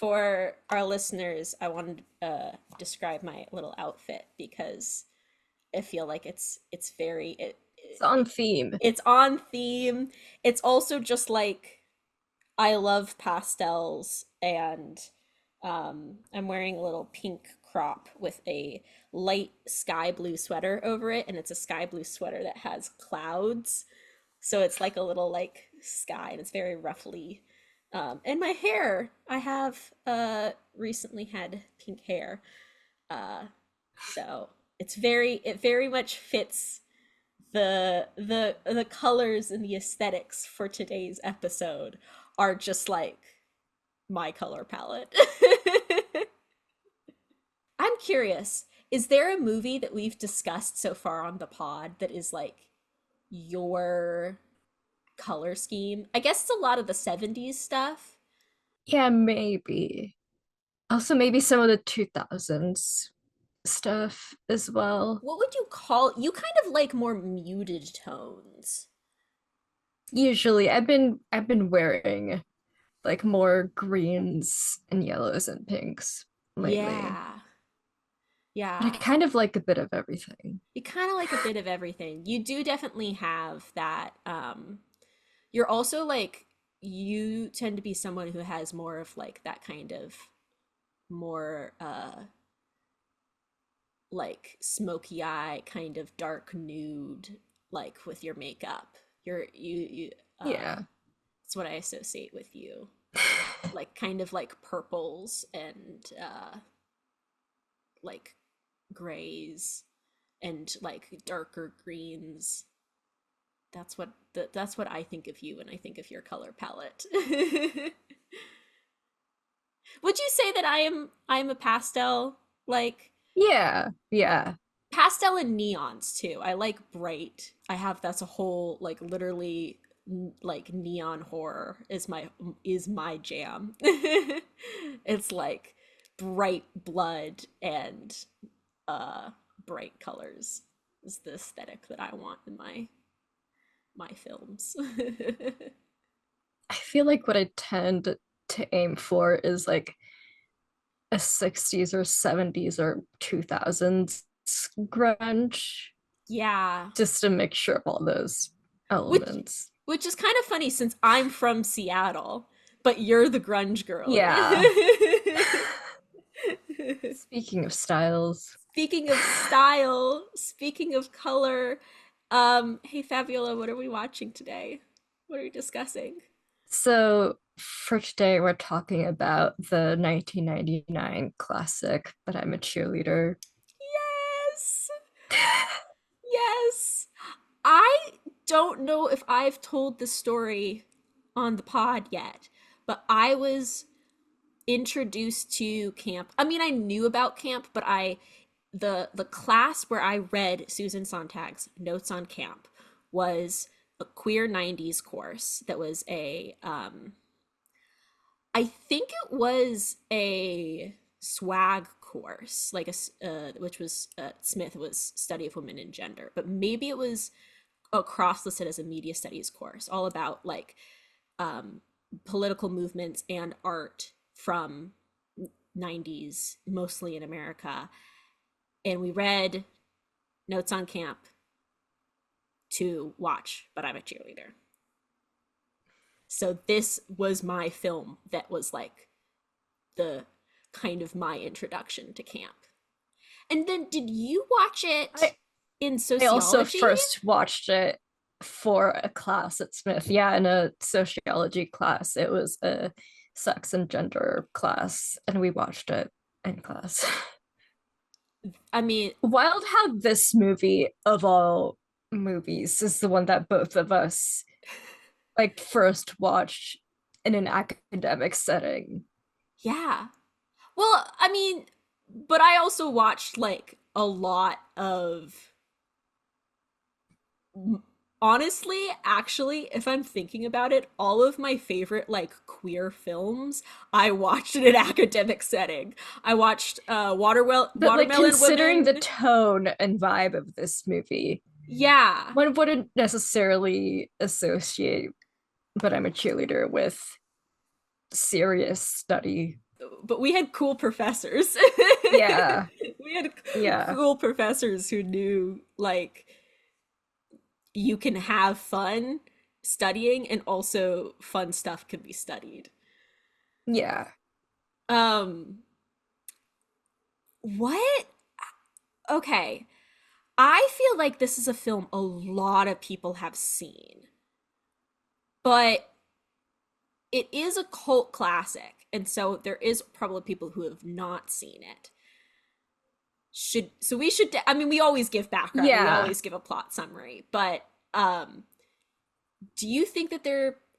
For our listeners, I wanted to describe my little outfit because I feel like it's very It's on theme. it's on theme. It's also just like I love pastels, and I'm wearing a little pink crop with a light sky blue sweater over it, and it's a sky blue sweater that has clouds. So it's like a little like sky, and it's very roughly. And my hair, I have recently had pink hair. Uh, so it very much fits the colors and the aesthetics for today's episode are just like my color palette. I'm curious, is there a movie that we've discussed so far on the pod that is like your color scheme? I guess it's a lot of the 70s stuff. Yeah, maybe. Also, maybe some of the 2000s stuff as well. What would you call, you kind of like more muted tones? Usually, I've been wearing like more greens and yellows and pinks lately. Yeah. But I Yeah. kind of like a bit of everything. You kind of like a bit of everything. You do definitely have that. You're also like, you tend to be someone who has more of like that kind of more like smoky eye kind of dark nude like with your makeup. You Yeah. it's what I associate with you. Like kind of like purples and like grays and like darker greens. That's what I think of you when I think of your color palette. Would you say that I'm a pastel, like Yeah, yeah. pastel and neons too? I like bright. I have that's a whole like literally like neon horror is my jam. It's like bright blood and uh bright colors is the aesthetic that I want in my films. I feel like what I tend to aim for is like a 60s or 70s or 2000s grunge, Yeah. just to make sure of all those Which elements. which is kind of funny since I'm from Seattle, but you're the grunge girly. Yeah. Speaking of styles, Speaking of style, speaking of color, hey Fabiola, what are we watching today? What are we discussing? so for today we're talking about the 1999 classic But I'm a Cheerleader. Yes. Yes. I don't know if I've told the story on the pod yet, but I was introduced to camp. I mean, I knew about camp, but I the class where I read Susan Sontag's Notes on Camp was a queer 90s course that was a I think it was a swag course, like which was Smith was study of women and gender, but maybe it was across listed as a media studies course, all about like um, political movements and art from 90s, mostly in America. And we read Notes on Camp to watch, but I'm a cheerleader. So this was my film that was like the kind of my introduction to camp. And then did you watch it I, in I also sociology? first watched it for a class at Smith. Yeah, in a sociology class. It was a sex and gender class, and we watched it in class. I mean, Wild how this movie of all movies is the one that both of us like first watched in an academic setting. yeah. Well, I mean, but I also watched like a lot of honestly, actually, if I'm thinking about it, all of my favorite like queer films I watched in an academic setting. I watched But like Watermelon considering the Women. tone and vibe of this movie, Yeah. one wouldn't necessarily associate But I'm a Cheerleader with serious study. but we had cool professors. Yeah, We had yeah, cool professors who knew like you can have fun studying and also fun stuff can be studied. yeah. Um, what? Okay. I feel like this is a film a lot of people have seen, but it is a cult classic, and so there is probably people who have not seen it. We should, I mean, we always give background, we Yeah, always give a plot summary, but um do you think that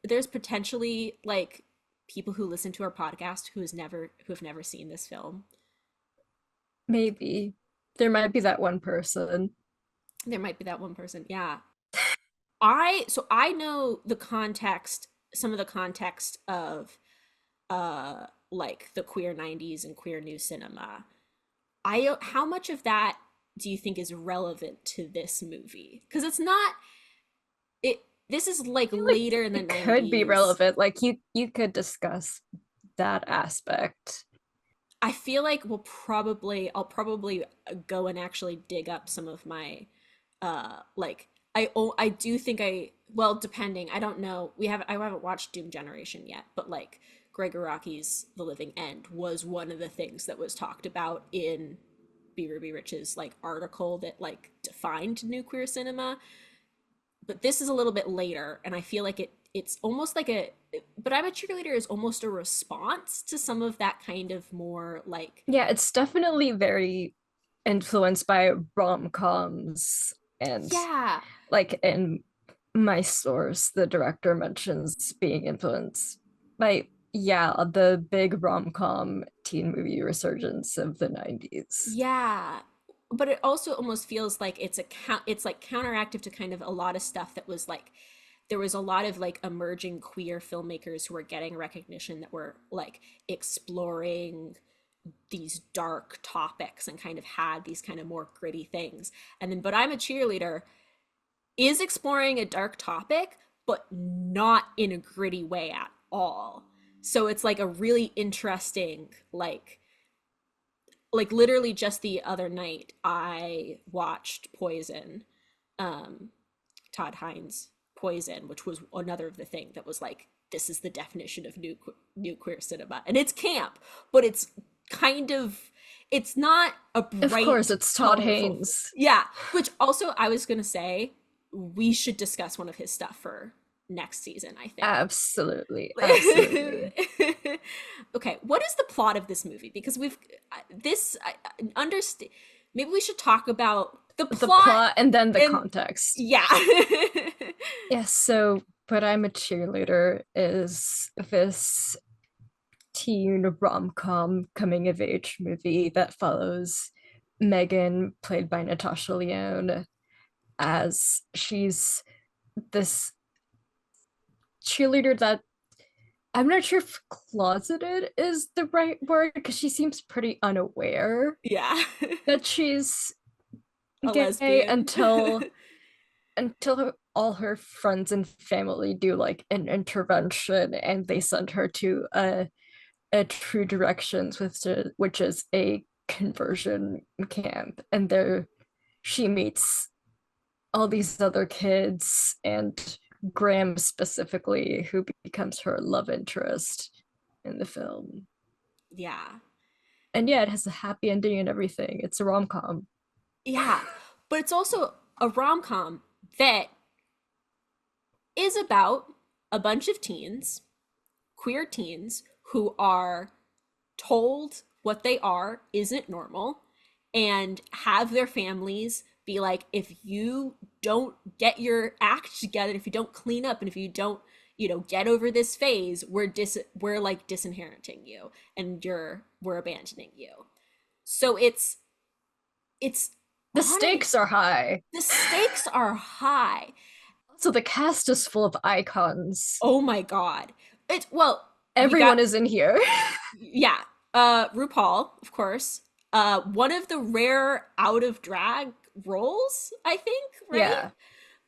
there's potentially like people who listen to our podcast who have never seen this film? maybe. There might be that one person. There might be that one person. Yeah. I know the context, some of the context of like the queer 90s and queer new cinema. I How much of that do you think is relevant to this movie? Because it's not it this is like I feel like later in the it could be 90s. relevant. Like you could discuss that aspect. I feel like I'll probably go and actually dig up some of my like I do think well, depending, I don't know, I haven't watched Doom Generation yet, but like Greg Araki's The Living End was one of the things that was talked about in B. Ruby Rich's like article that like defined new queer cinema. But this is a little bit later, and I feel like it's almost like a but I'm a Cheerleader is almost a response to some of that kind of more like Yeah, it's definitely very influenced by rom-coms and yeah. like in my source, the director mentions being influenced by yeah, the big rom-com teen movie resurgence of the 90s. Yeah. But it also almost feels like it's like counteractive to kind of a lot of stuff that was like there was a lot of like emerging queer filmmakers who were getting recognition that were like exploring these dark topics and kind of had these kind of more gritty things. And then But I'm a Cheerleader is exploring a dark topic, but not in a gritty way at all. So it's like a really interesting like literally just the other night I watched Poison, um Todd Hines Poison, which was another of the thing that was like this is the definition of new queer cinema, and it's camp, but it's kind of it's not a Of course, bright it's Todd colorful Haynes. yeah, which also I was gonna say we should discuss one of his stuff for next season, I think. Absolutely, absolutely. Okay, what is the plot of this movie? Because we've this I understand. Maybe we should talk about the The plot plot and then the and context. yeah. Yes, so But I'm a Cheerleader is this teen rom-com coming of age movie that follows Megan, played by Natasha Lyonne, as she's this cheerleader that I'm not sure if closeted is the right word because she seems pretty unaware Yeah. that she's A gay lesbian. until all her friends and family do like an intervention and they send her to a True Directions, which is a conversion camp, and there she meets all these other kids and Graham specifically, who becomes her love interest in the film. Yeah. And yeah, it has a happy ending and everything. It's a rom com. Yeah. But it's also a rom-com that is about a bunch of teens, queer teens, who are told what they are isn't normal and have their families be like, if you don't get your act together, if you don't clean up, and if you don't, get over this phase, we're like disinheriting you and we're abandoning you. So it's The on it. stakes are high. The stakes are high. So the cast is full of icons. Oh my god. We got Everyone is in here. yeah. RuPaul, of course. One of the rare out of drag roles, I think, right? Yeah.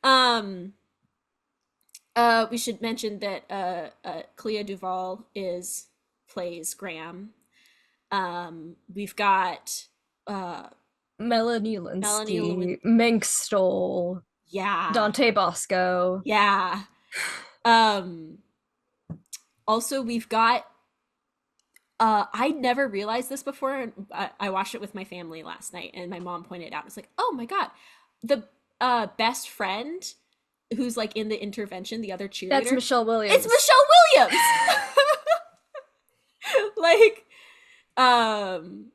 Um, we should mention that Clea Duvall is plays Graham. We've got uh Melanie Melanie Lewin. Linsky, Mink Stoll, Yeah. Dante Bosco. Yeah. Um Also we've got I never realized this before, and I watched it with my family last night, and my mom pointed it out. It's like, oh my God, the best friend who's like in the intervention, the other That's cheerleader, Michelle it's Williams. Michelle Williams. Like, um,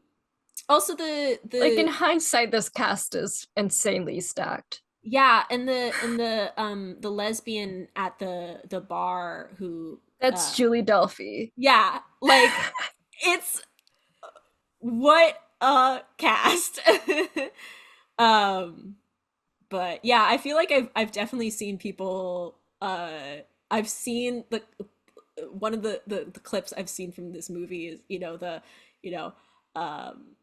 also Like in the hindsight, this cast is insanely stacked. yeah, and the lesbian at the bar who That's uh Julie Delphi. yeah, like it's what a cast. um but yeah, I feel like I've definitely seen people I've seen the one of the clips I've seen from this movie is, you know um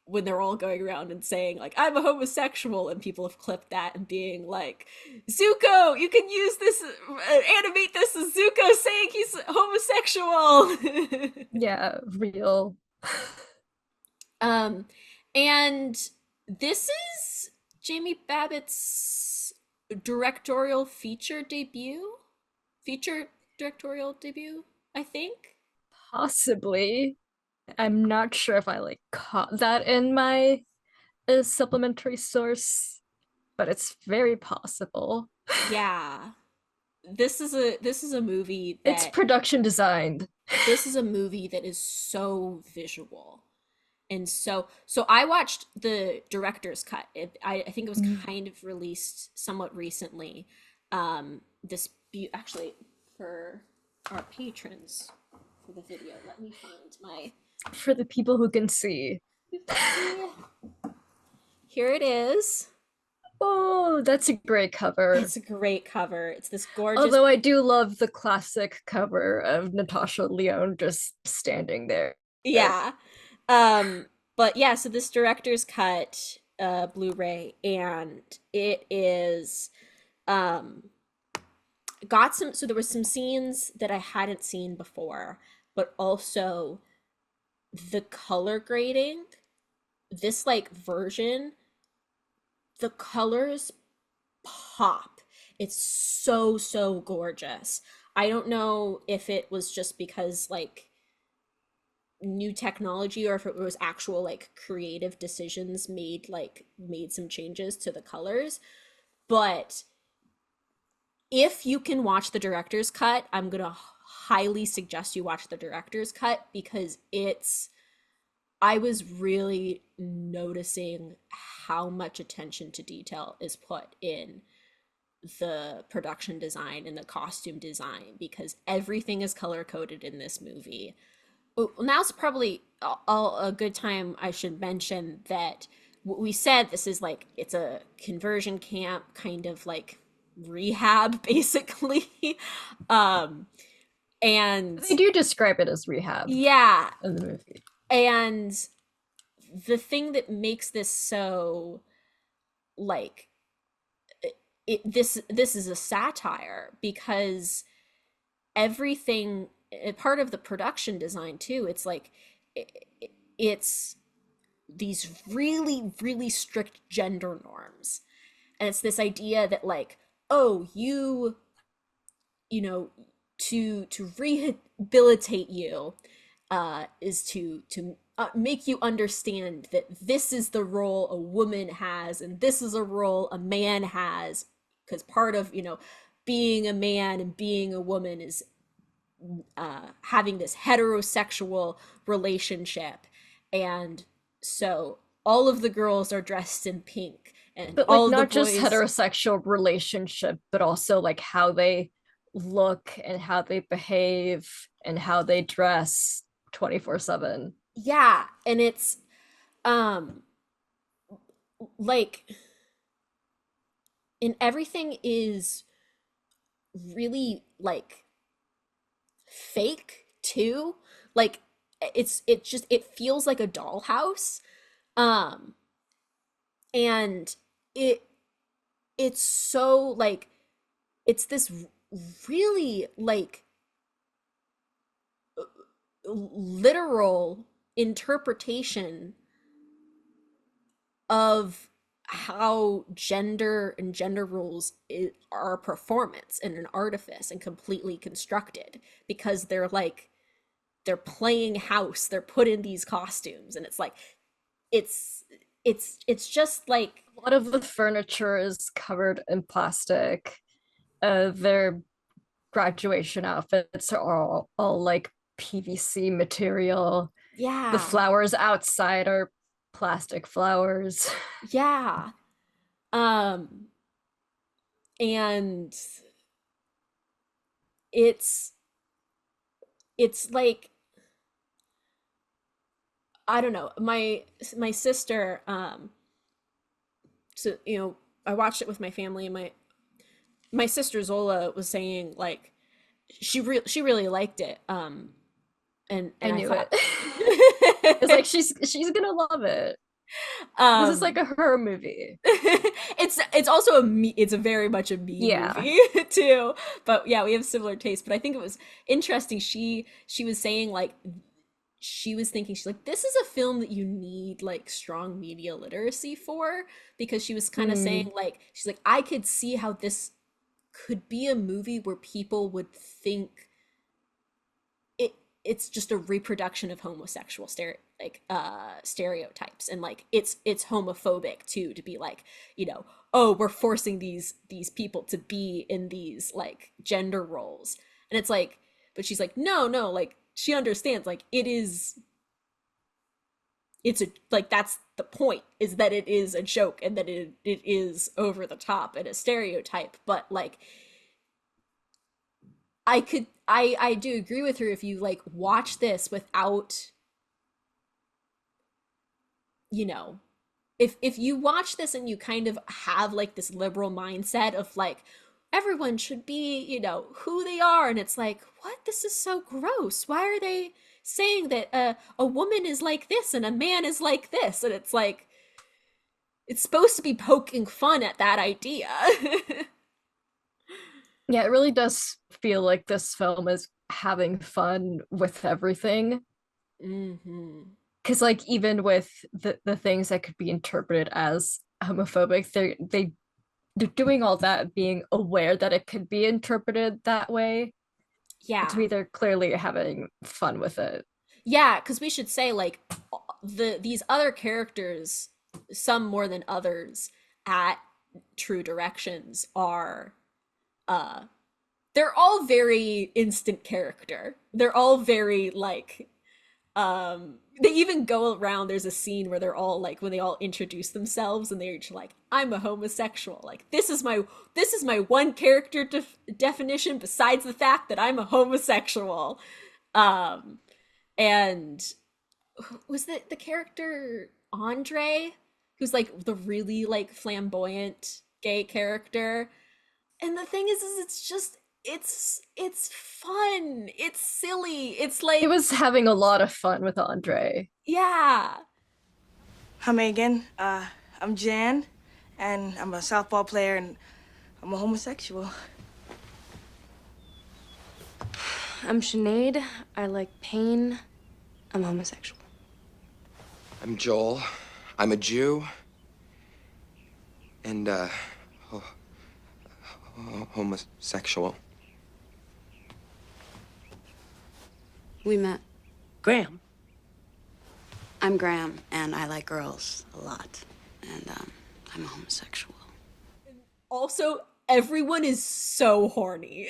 when they're all going around and saying like I'm a homosexual, and people have clipped that and being like, Zuko, you can use this, animate this as Zuko saying he's homosexual. Yeah, real. um and this is Jamie Babbitt's feature directorial debut, I think. Possibly. I'm not sure if I like caught that in my supplementary source, but it's very possible. Yeah. This is a movie It's that production designed. this is a movie that is so visual. And so I watched the director's cut. I think it was kind of released somewhat recently. Actually, for our patrons for the video, let me find my For the people who can see. you can see. Here it is. Oh, that's a great cover. It's a great cover. It's this gorgeous. Although I do love the classic cover of Natasha Lyonne just standing there. Yeah. But yeah, so this director's cut Blu-ray, and it is um got some, so there was some scenes that I hadn't seen before, but also the color grading, this like version, the colors pop. It's so gorgeous. I don't know if it was just because like new technology, or if it was actual like creative decisions made some changes to the colors, but if you can watch the director's cut, I'm gonna highly suggest you watch the director's cut, because I was really noticing how much attention to detail is put in the production design and the costume design, because everything is color coded in this movie. Now's probably a good time I should mention that we said this is like, it's a conversion camp, kind of like rehab, basically. um and They do describe it as rehab yeah, in the movie. and the thing that makes this so like this is a satire, because everything, part of the production design too, it's like it's these really strict gender norms, and it's this idea that like, oh, you know to rehabilitate you is to make you understand that this is the role a woman has, and this is a role a man has, because part of being a man and being a woman is having this heterosexual relationship. And so all of the girls are dressed in pink, and But all like of the not just boys. heterosexual relationship, but also like how they look and how they behave and how they dress 24/7. Yeah, and it's um like, and everything is really like fake too. Like, it feels like a dollhouse. um and it it's so like, it's this really like literal interpretation of how gender and gender roles are a performance and an artifice and completely constructed, because they're like they're playing house, they're put in these costumes, and it's like it's it's just like A lot of the furniture is covered in plastic. Their graduation outfits are all like PVC material. The yeah, flowers outside are plastic flowers. yeah. um and it's it's like I don't know, my sister, so I watched it with my family, and my sister Zola was saying like she really liked it, I and I knew thought it. It's like she's gonna love it. This is like um a her movie. it's also it's a very much a me Yeah. movie too, but yeah, we have similar tastes. But I think it was interesting, she was saying like she was thinking, she's like, this is a film that you need like strong media literacy for, because she was kind of saying Mm, like, she's like, I could see how this could be a movie where people would think it it's just a reproduction of homosexual stereotypes, and like it's homophobic too, to be like, oh, we're forcing these people to be in these like gender roles. And it's like, but she's like, no, no, like she understands like it's a like that's the point, is that it is a joke, and that it is over the top and a stereotype. But like I do agree with her, if you like watch this without, you know, if you watch this and you kind of have like this liberal mindset of like everyone should be, who they are, and it's like, what, this is so gross, why are they saying that a woman is like this and a man is like this, and it's like it's supposed to be poking fun at that idea. yeah, it really does feel like this film is having fun with everything. Hmm. Because like even with the things that could be interpreted as homophobic, they're doing all that being aware that it could be interpreted that way. But to Yeah. me, they're clearly having fun with it. Yeah, because we should say like these other characters, some more than others, at True Directions are uh they're all very instant character. They're all very like they even go around, there's a scene where they're all like, when they all introduce themselves, and they're just like, I'm a homosexual, like this is my one character definition, besides the fact that I'm a homosexual. um and was the character Andre, who's like the really like flamboyant gay character. And the thing is it's just it's fun, it's silly, it's It like, was having a lot of fun with Andre. yeah. Hi, Megan. I'm Jan, and I'm a softball player, and I'm a homosexual. I'm Sinead. I like pain. I'm homosexual. I'm Joel. I'm a Jew. And, homosexual. We met. Graham. I'm Graham, and I like girls a lot. And, I'm a homosexual. Also, everyone is so horny.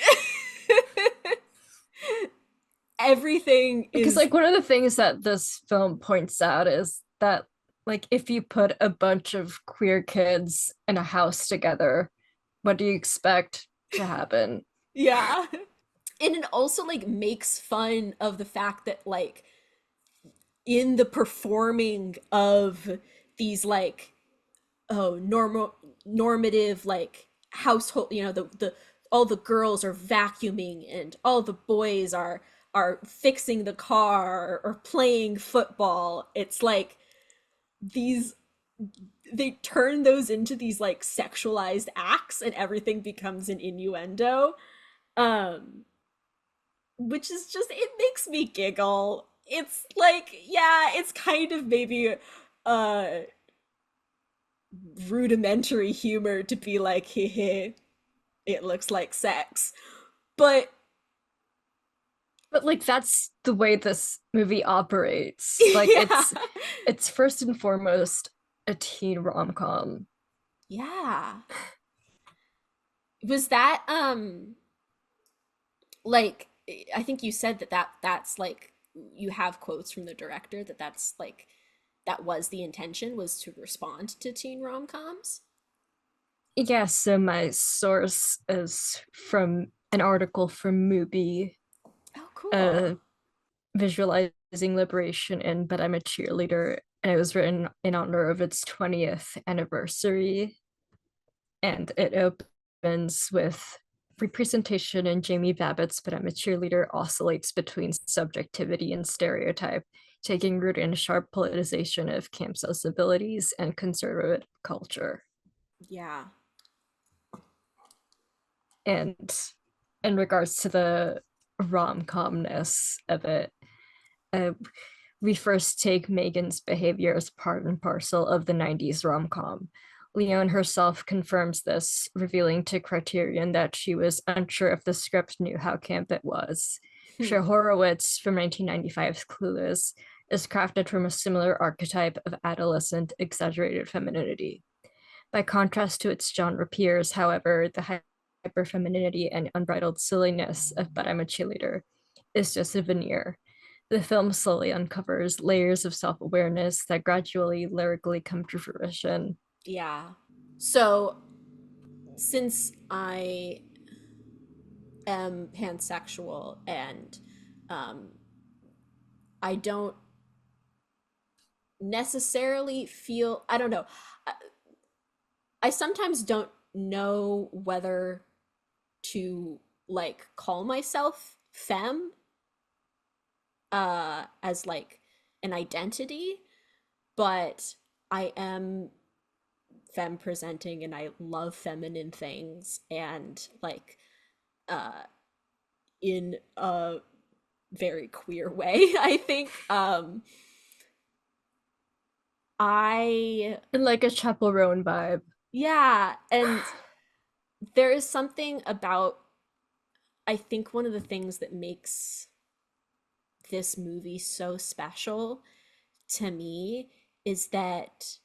Everything Because is, like one of the things that this film points out is that like if you put a bunch of queer kids in a house together, what do you expect to happen? yeah. And it also like makes fun of the fact that like in the performing of these like, oh, normative like household, the all the girls are vacuuming, and all the boys are fixing the car or playing football. It's like these they turn those into these like sexualized acts, and everything becomes an innuendo. um which is just, it makes me giggle. it's like, yeah, it's kind of maybe uh rudimentary humor to be like, heh, it looks like sex. But But like that's the way this movie operates. Like yeah. it's first and foremost a teen rom-com. Yeah. Was that like, I think you said that's like, you have quotes from the director that that's like, that was the intention, was to respond to teen rom-coms. Yeah, so my source is from an article from Mubi, Oh, uh cool. visualizing liberation in But I'm a Cheerleader, and it was written in honor of its 20th anniversary. And it opens with representation in Jamie Babbitt's But I'm a Cheerleader oscillates between subjectivity and stereotype, taking root in sharp politicization of camp sensibilities and conservative culture. Yeah. And in regards to the rom-comness of it, uh, we first take Megan's behavior as part and parcel of the 90s rom-com. Leone herself confirms this, revealing to Criterion that she was unsure if the script knew how camp it was. Hmm. Cher Horowitz from 1995's Clueless is crafted from a similar archetype of adolescent exaggerated femininity. By contrast to its genre peers, however, the hyperfemininity and unbridled silliness of But I'm a Cheerleader is just a veneer. The film slowly uncovers layers of self awareness that gradually lyrically come to fruition. Yeah. So, since I am pansexual and um, I don't necessarily feel, I don't know, I, I sometimes don't know whether to like call myself femme as like an identity, but I am femme presenting and I love feminine things, and like uh in a very queer way, I think. I And like a chaperone vibe. Yeah, and there is something about, I think one of the things that makes this movie so special to me is that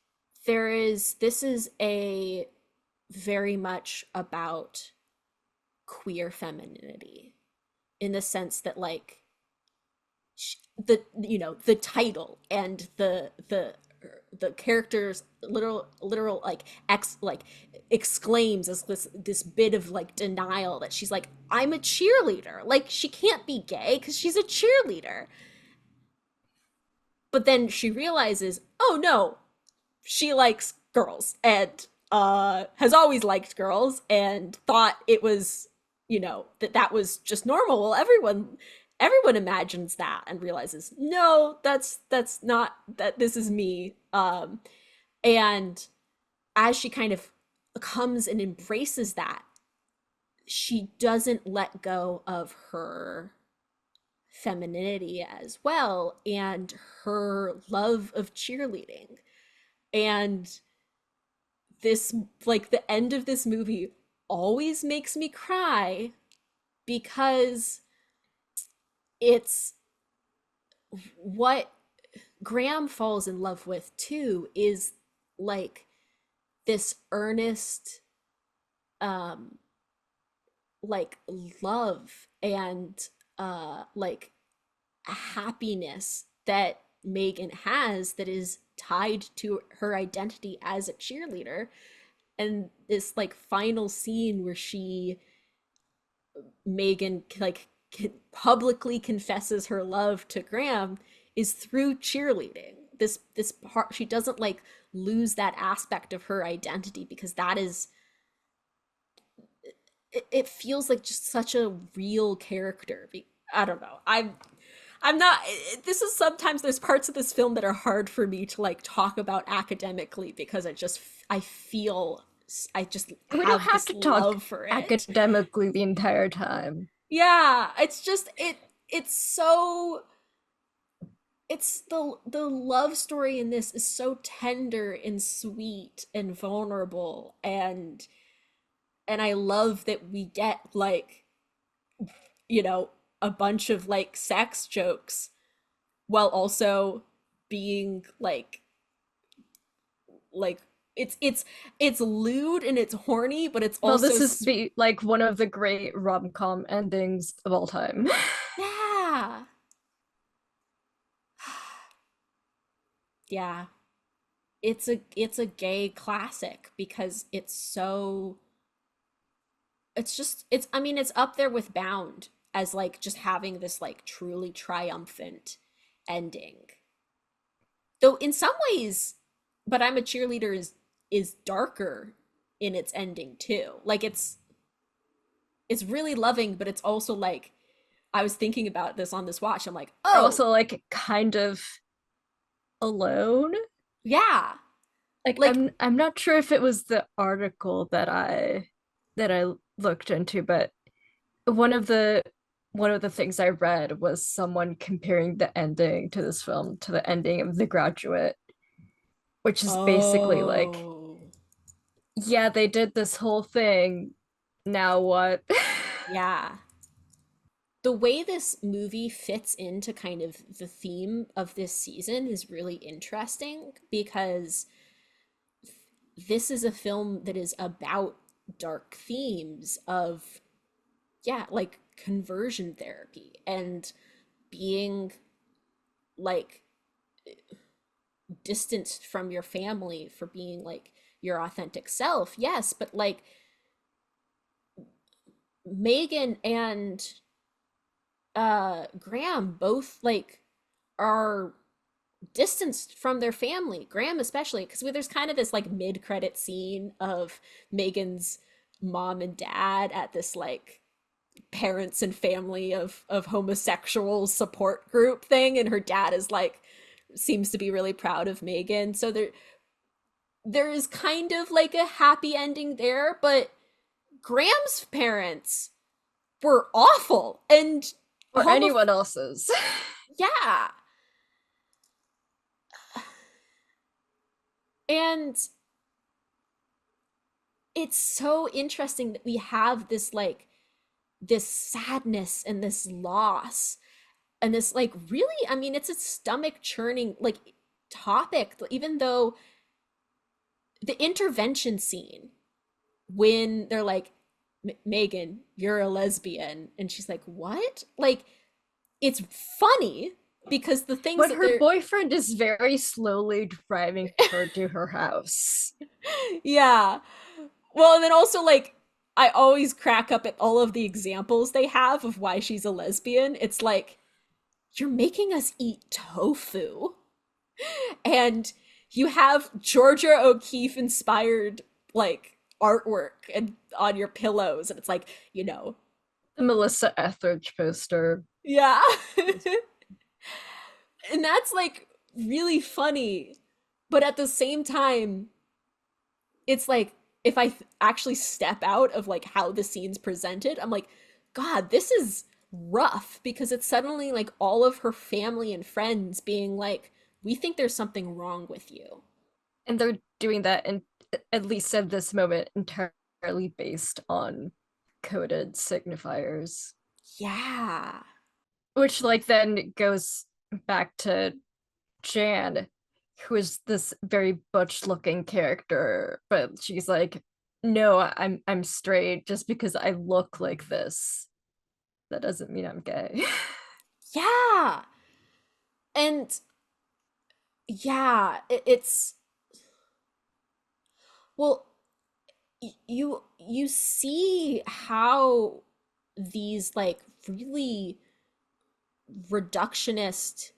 this is a very much about queer femininity, in the sense that like the title and the character's literal like exclaims as this bit of like denial that she's like, I'm a cheerleader, like she can't be gay because she's a cheerleader. But then she realizes, oh no, she likes girls and has always liked girls and thought it was, that was just normal. Well, everyone imagines that and realizes, no, that's not, that this is me. And as she kind of comes and embraces that, she doesn't let go of her femininity as well, and her love of cheerleading. And this, like, the end of this movie always makes me cry, because it's what Graham falls in love with too, is like this earnest um like love and like happiness that Megan has, that is tied to her identity as a cheerleader. And this like final scene where Megan like publicly confesses her love to Graham is through cheerleading. This part, she doesn't like lose that aspect of her identity, because that is, it feels like just such a real character. I don't know. I'm not, this is, sometimes there's parts of this film that are hard for me to like talk about academically, because I feel, I just We don't have have this to talk love for it. academically the entire time. Yeah, it's just it's so it's the love story in this is so tender and sweet and vulnerable, and I love that we get like, you know, a bunch of like sex jokes while also being like it's lewd and it's horny, but it's Well, also this is like one of the great rom-com endings of all time. yeah. Yeah. It's a gay classic because it's just it's I mean it's up there with Bound as like just having this like truly triumphant ending. Though in some ways, But I'm a Cheerleader is darker in its ending too. Like it's really loving, but it's also like I was thinking about this on this watch. I'm like, They're "Oh, also like kind of alone. yeah." Like Like, I'm not sure if it was the article that I looked into, but one of the one of the things I read was someone comparing the ending to this film to the ending of The Graduate, which is basically like, oh, yeah, they did this whole thing. Now what? yeah. The way this movie fits into kind of the theme of this season is really interesting because this is a film that is about dark themes of, yeah, like conversion therapy and being like distanced from your family for being like your authentic self. Yes, but like Megan and Graham both like are distanced from their family. Graham especially, because there's kind of this like mid-credit scene of Megan's mom and dad at this like parents and family of homosexual support group thing, and her dad is like seems to be really proud of Megan. So there is kind of like a happy ending there, but Graham's parents were awful and Or homo anyone else's. yeah. And it's so interesting that we have this like this sadness and this loss and this like really, I mean, it's a stomach churning like topic, even though the intervention scene when they're like, Megan, you're a lesbian, and she's like, what? Like, it's funny because the things When that her they're boyfriend is very slowly driving her to her house. yeah. Well, and then also like I always crack up at all of the examples they have of why she's a lesbian. It's like you're making us eat tofu and you have Georgia O'Keeffe inspired like artwork and on your pillows and it's like, The Melissa Etheridge poster. yeah. And that's like really funny. But at the same time, it's like if I actually step out of like how the scene's presented, I'm like, God, this is rough because it's suddenly like all of her family and friends being like, we think there's something wrong with you. And they're doing that, in at least at this moment, entirely based on coded signifiers. Yeah. Which like then goes back to Jan, who is this very butch looking character, but she's like, no, I'm straight just because I look like this. That doesn't mean I'm gay. Yeah. And yeah, it's well, you see how these like really reductionist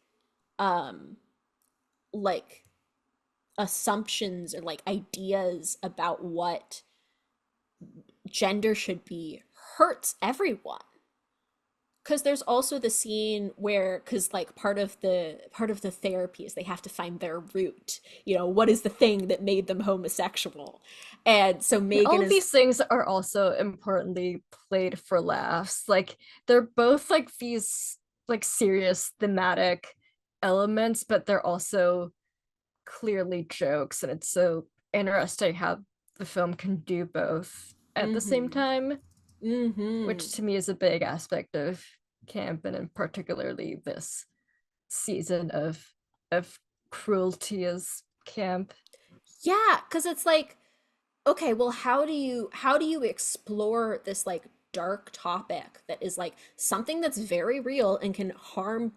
um like assumptions or like ideas about what gender should be hurts everyone, because there's also the scene where because like part of the therapy is they have to find their root, what is the thing that made them homosexual, and so And Megan all of is these things are also importantly played for laughs. Like they're both like these like serious thematic elements, but they're also clearly jokes, and it's so interesting how the film can do both at the same Mm-hmm. time, Mm-hmm. which to me is a big aspect of camp, and in particularly this season of cruelty as camp. Yeah, because it's like, okay, well, how do you explore this like dark topic that is like something that's very real and can harm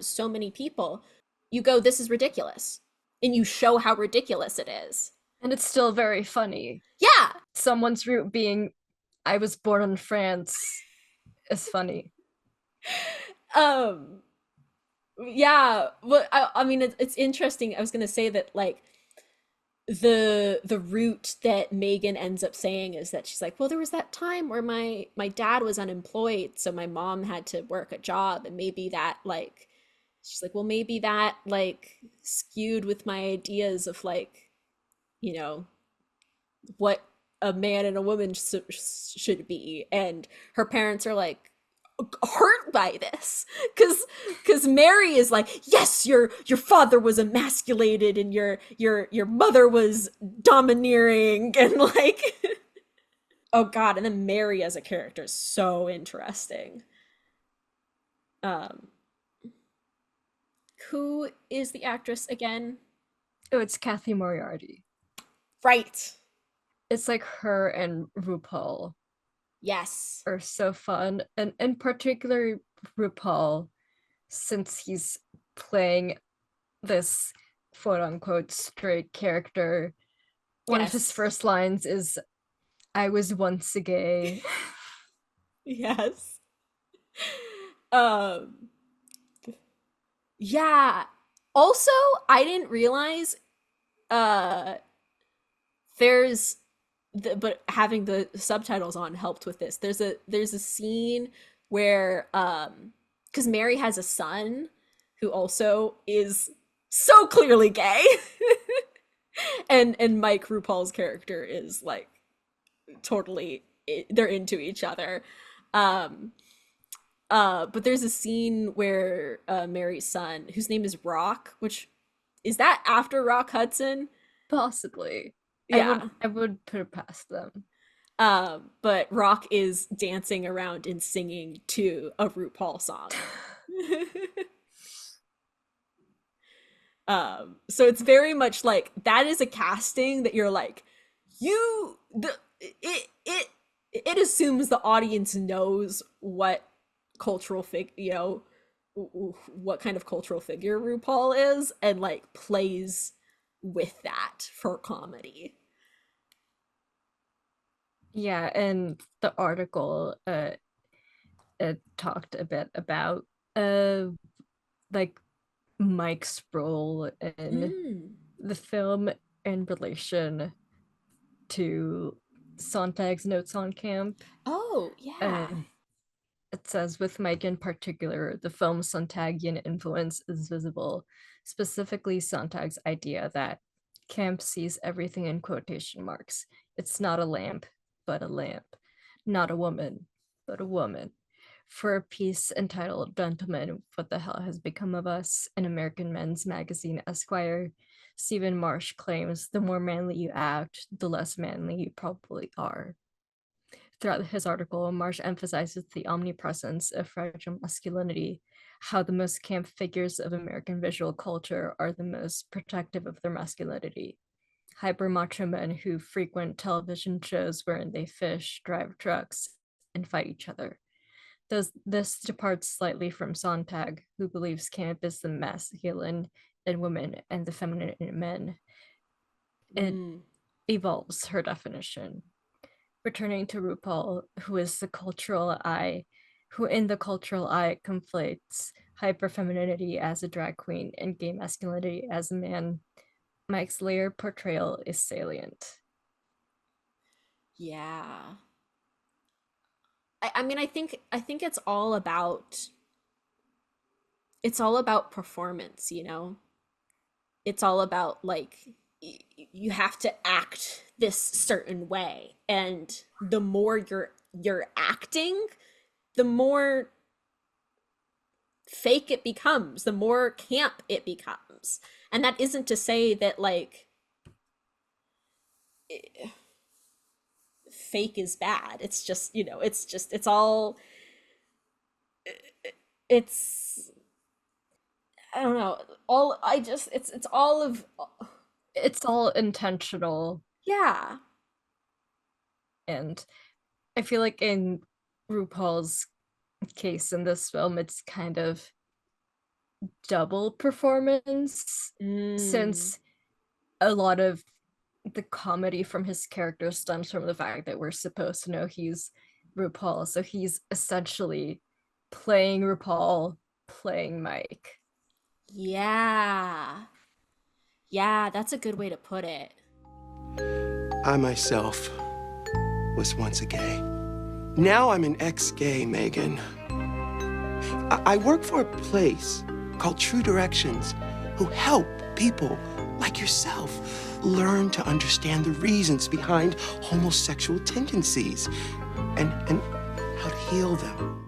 so many people? You go, this is ridiculous. And you show how ridiculous it is. And it's still very funny. Yeah. Someone's root being I was born in France is funny. Um yeah, but I mean it's interesting. I was gonna say that like the route that Megan ends up saying is that she's like, well, there was that time where my dad was unemployed, so my mom had to work a job, and maybe that like she's like, well, maybe that like skewed with my ideas of like, you know, what a man and a woman should be. And her parents are like hurt by this because Mary is like, yes, your father was emasculated and your mother was domineering and like oh god. And then Mary as a character is so interesting. um who is the actress again? Oh, it's Kathy Moriarty. Right. It's like her and RuPaul Yes. are so fun, and in particular RuPaul, since he's playing this quote unquote straight character. One of his Yes. first lines is, I was once a gay. Yes. um yeah, also I didn't realize uh there's but having the subtitles on helped with this. There's a scene where because Mary has a son who also is so clearly gay. And Mike RuPaul's character is like totally they're into each other. um but there's a scene where Mary's son, whose name is Rock, which is that after Rock Hudson? Possibly. Yeah. I would put it past them. But Rock is dancing around and singing to a RuPaul song. So it's very much like that is a casting that you're like, it assumes the audience knows what cultural what kind of cultural figure RuPaul is, and like plays with that for comedy. Yeah, and the article it talked a bit about like Mike's role in Mm. the film in relation to Sontag's notes on camp. Oh, yeah. It says, with Mike in particular, the film's Sontagian influence is visible, specifically Sontag's idea that camp sees everything in quotation marks. It's not a lamp, but a lamp. Not a woman, but a woman. For a piece entitled Gentlemen, What the Hell Has Become of Us in American Men's Magazine Esquire, Stephen Marsh claims the more manly you act, the less manly you probably are. Throughout his article, Marsh emphasizes the omnipresence of fragile masculinity, how the most camp figures of American visual culture are the most protective of their masculinity. Hyper macho men who frequent television shows wherein they fish, drive trucks, and fight each other. This departs slightly from Sontag, who believes camp is the masculine in women and the feminine in men. It Mm. evolves her definition. Returning to RuPaul, who in the cultural eye conflates hyperfemininity as a drag queen and gay masculinity as a man, Mike's layered portrayal is salient. Yeah. I mean, I think it's all about performance, you know? It's all about like you have to act this certain way, and the more you're acting, the more fake it becomes, the more camp it becomes. And that isn't to say that like fake is bad. It's just, it's all it's I don't know. All I just it's all of It's all intentional, yeah. and I feel like in RuPaul's case in this film, it's kind of double performance, Mm. since a lot of the comedy from his character stems from the fact that we're supposed to know he's RuPaul. So he's essentially playing RuPaul, playing Mike. Yeah. Yeah, that's a good way to put it. I myself was once a gay. Now I'm an ex-gay, Megan. I work for a place called True Directions who help people like yourself learn to understand the reasons behind homosexual tendencies and how to heal them.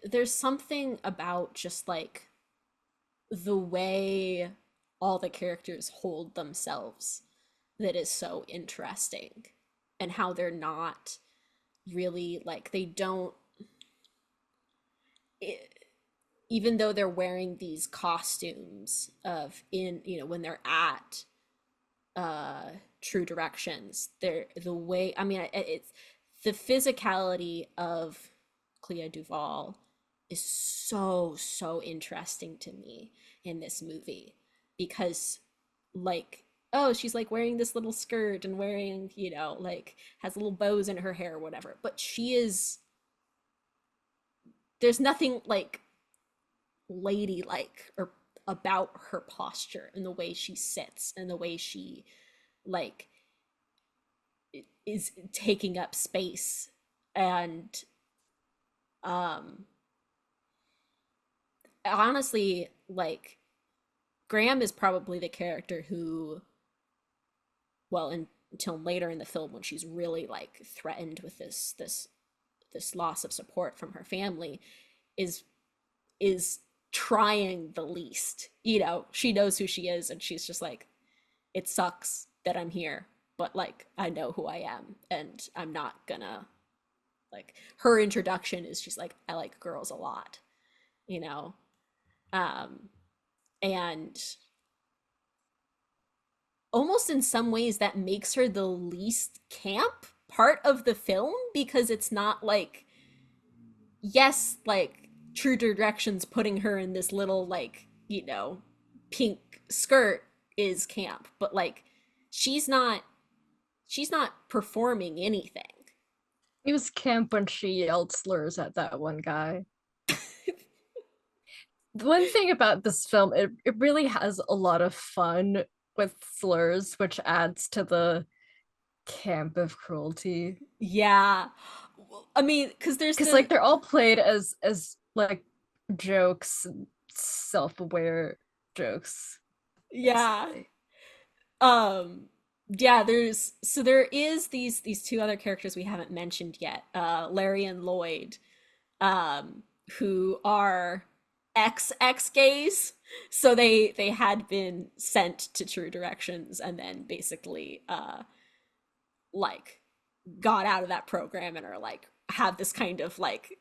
There's something about just like the way all the characters hold themselves that is so interesting, and how they're not really like they don't even though they're wearing these costumes of in when they're at True Directions, they're the way I mean it's the physicality of Clea Duvall is so interesting to me in this movie, because like oh she's like wearing this little skirt and wearing like has little bows in her hair or whatever, but she is there's nothing like ladylike or about her posture and the way she sits and the way she like is taking up space. And honestly, like Graham is probably the character who, well, until later in the film when she's really like threatened with this loss of support from her family, is trying the least. She knows who she is and she's just like, it sucks that I'm here, but like I know who I am and I'm not gonna like her introduction is she's like, I like girls a lot, you know? And almost in some ways that makes her the least camp part of the film, because it's not like, yes, like True Directions putting her in this little like, pink skirt is camp, but like she's not performing anything. It was camp when she yelled slurs at that one guy. The one thing about this film, it really has a lot of fun with slurs, which adds to the camp of cruelty. Yeah. I mean, because Like they're all played as like jokes, self-aware jokes. yeah. Basically. Yeah, there is these two other characters we haven't mentioned yet, Larry and Lloyd, who are ex gays. So they had been sent to True Directions and then basically like got out of that program and are like have this kind of like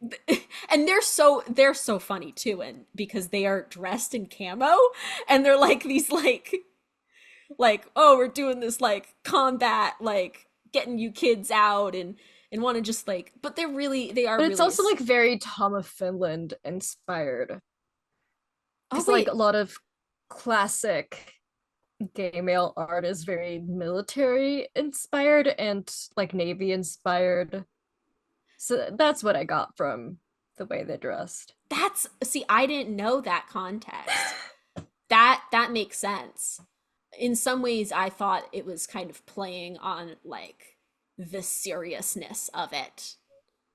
and they're so funny too, and because they are dressed in camo and they're like these like oh we're doing this like combat like getting you kids out and want to just like, but they are but it's really also like very Tom of Finland inspired, because like a lot of classic gay male art is very military inspired and like Navy inspired, so that's what I got from the way they dressed. That's see, I didn't know that context. That makes sense. In some ways I thought it was kind of playing on like the seriousness of it.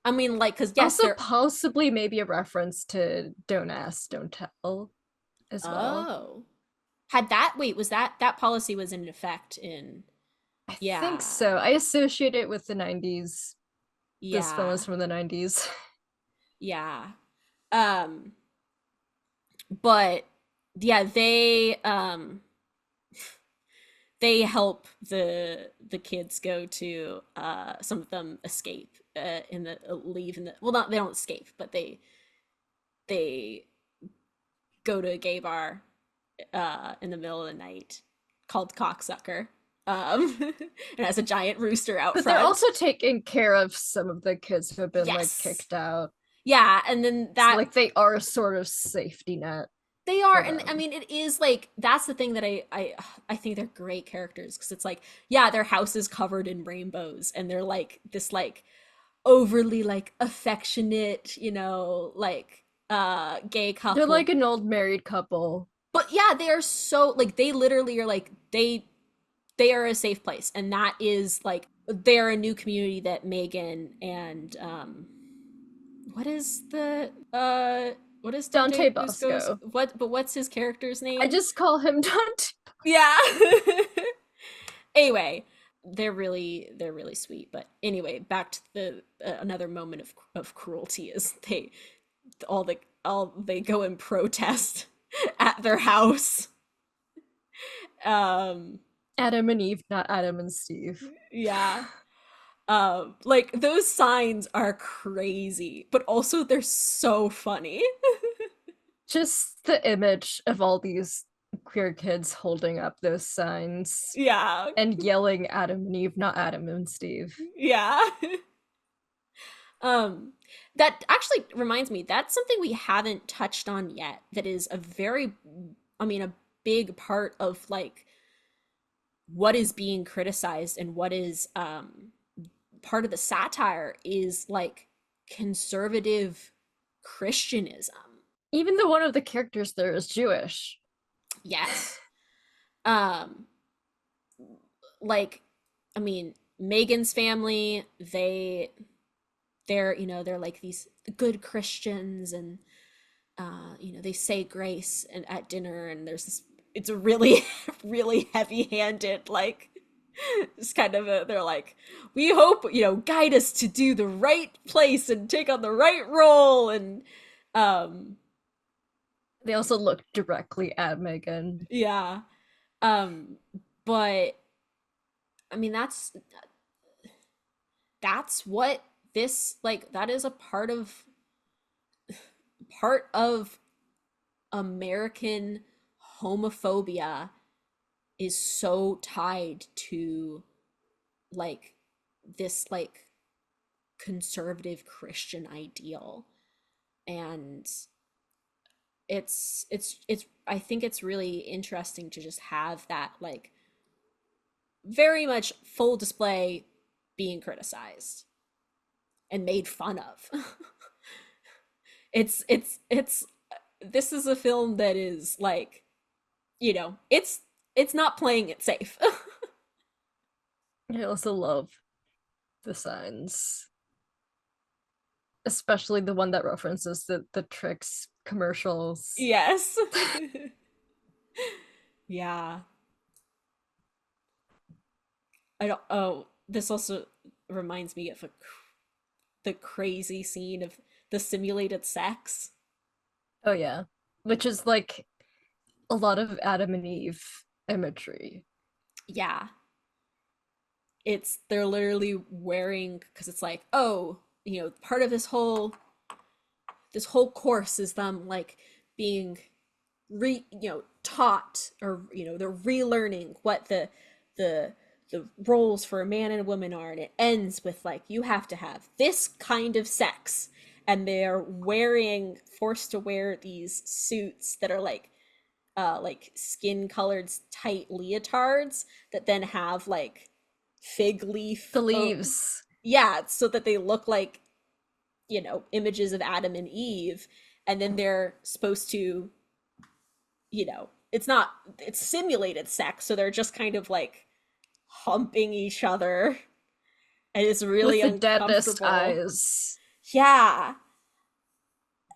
I mean, like, because yes, also possibly maybe a reference to Don't Ask, Don't Tell as well. Oh, had that wait was that policy was in effect in I think so. I associate it with the 90s. Yeah. This film is from the 90s. Yeah. But yeah, they help the kids go to some of them escape in the leave in the well, not they don't escape, but they go to a gay bar in the middle of the night called Cocksucker. And has a giant rooster out But front. they're also taking care of some of the kids who have been like Yes. kicked out. Yeah, and then So, that like they are a sort of safety net. they are, for and I them. mean, it is like that's the thing that I think they're great characters because it's like, yeah, their house is covered in rainbows, and they're like this like overly like affectionate, like gay couple. They're like an old married couple. But yeah, they are so like they literally are like they are a safe place, and that is like they're a new community that Megan and what is the what is Dante Busco's Bosco. what's his character's name? I just call him Dante. Yeah. Anyway, they're really sweet. But anyway, back to the another moment of cruelty is they go and protest at their house. Adam and Eve, not Adam and Steve. Yeah. Like those signs are crazy, but also they're so funny. Just the image of all these queer kids holding up those signs Yeah. and yelling Adam and Eve, not Adam and Steve. Yeah. That actually reminds me, that's something we haven't touched on yet. That is a big part of like what is being criticized and what is part of the satire is like conservative Christianism. Even though one of the characters there is Jewish. Yes. Like, I mean, Megan's family, they're they're like these good Christians, and they say grace and at dinner, and there's this it's a really really heavy-handed like it's kind of they're like, we hope guide us to do the right place and take on the right role, and They also look directly at Megan. yeah. But I mean that's what this like that is a part of American homophobia is so tied to like this like conservative Christian ideal. And it's I think it's really interesting to just have that like very much full display being criticized and made fun of. it's this is a film that is like it's not playing it safe. I also love the signs, especially the one that references the Trix commercials. Yes. Yeah. This also reminds me of the crazy scene of the simulated sex. Oh yeah, which is like a lot of Adam and Eve imagery. Yeah. They're literally wearing, because it's like, oh, part of this whole course is them like being taught, or they're relearning what the roles for a man and a woman are, and it ends with like, you have to have this kind of sex, and they're forced to wear these suits that are like skin colored tight leotards that then have like fig leaf The leaves. yeah, so that they look like images of Adam and Eve, and then they're supposed to it's simulated sex, so they're just kind of like humping each other, and it's really with the uncomfortable. deadest eyes. Yeah.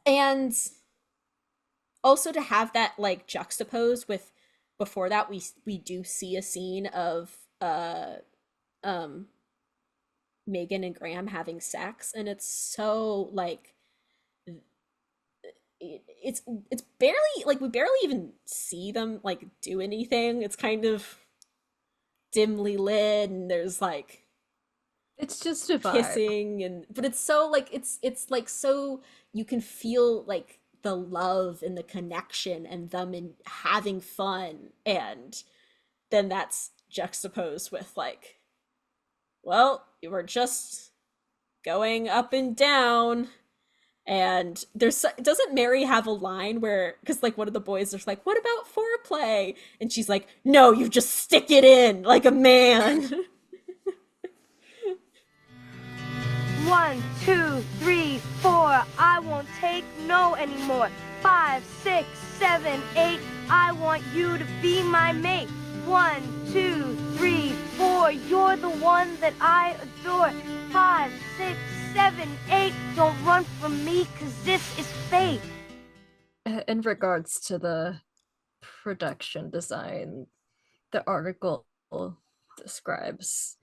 And also to have that like juxtaposed with, before that we do see a scene of Megan and Graham having sex, and it's so like it's barely like we barely even see them like do anything. It's kind of dimly lit, and there's like It's just a vibe. kissing, and but it's so like it's like so you can feel like the love and the connection and them in having fun, and then that's juxtaposed with like, well, you were just going up and down. And doesn't Mary have a line where, because like one of the boys is like, what about foreplay? And she's like, no, you just stick it in like a man. 1, 2, 3, 4. I won't take no anymore. 5, 6, 7, 8. I want you to be my mate. 1, 2, 3, 4. You're the one that I adore. 5, 6, 7, 8. Don't run from me, 'cause this is fate. In regards to the production design, the article describes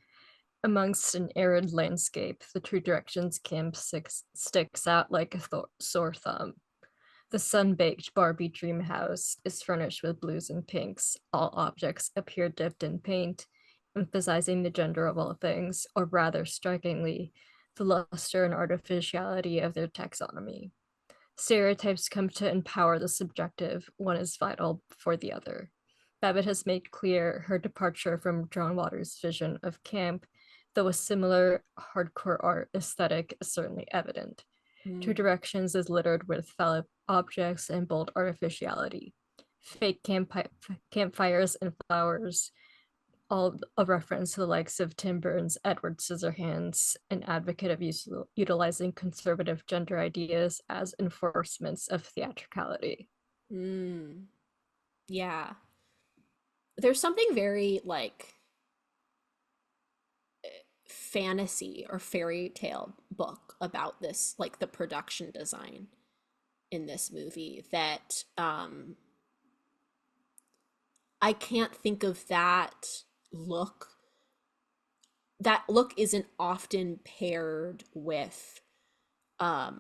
amongst an arid landscape, the True Directions camp sticks out like a sore thumb. The sun-baked Barbie dream house is furnished with blues and pinks. All objects appear dipped in paint, emphasizing the gender of all things, or rather strikingly, the luster and artificiality of their taxonomy. Stereotypes come to empower the subjective, one is vital for the other. Babbit has made clear her departure from John Waters' vision of camp, though a similar hardcore art aesthetic is certainly evident. True Directions is littered with phallic objects and bold artificiality. Fake campfires and flowers, all a reference to the likes of Tim Burton's Edward Scissorhands, an advocate of utilizing conservative gender ideas as enforcements of theatricality. Yeah. There's something very like fantasy or fairy tale book about this, like the production design in this movie, that I can't think of that look. That look isn't often paired with I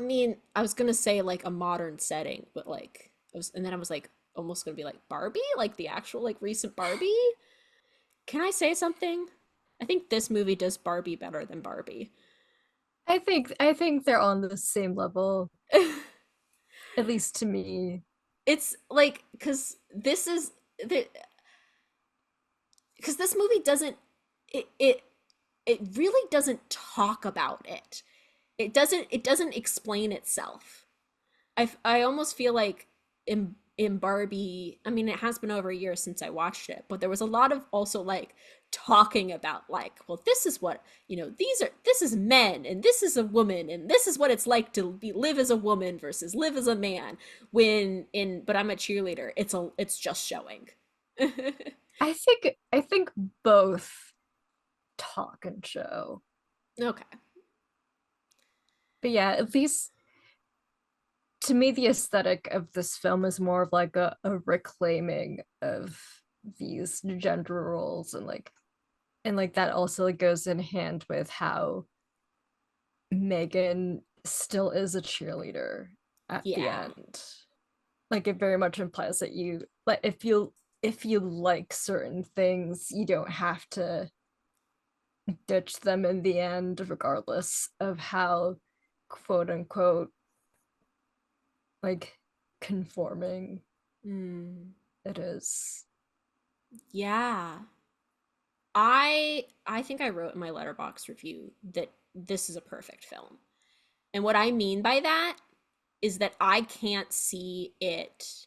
mean, I was gonna say like a modern setting, but like and then I was like almost gonna be like Barbie, like the actual like recent Barbie. Can I say something? I think this movie does Barbie better than Barbie. I think they're on the same level, at least to me. It's like because this movie doesn't it really doesn't talk about it. It doesn't explain itself. I almost feel like in Barbie, I mean, it has been over a year since I watched it, but there was a lot of also like talking about like, well, this is what, you know, this is men and this is a woman and this is what it's like to live as a woman versus live as a man. But I'm a cheerleader. It's just showing. I think both talk and show. Okay. But yeah, at least to me, the aesthetic of this film is more of like a reclaiming of these gender roles, and like that also like goes in hand with how Megan still is a cheerleader at the end. Like it very much implies that you like if you like certain things, you don't have to ditch them in the end, regardless of how quote unquote like conforming it is. Yeah. I think I wrote in my letterbox review that this is a perfect film. And what I mean by that is that I can't see it,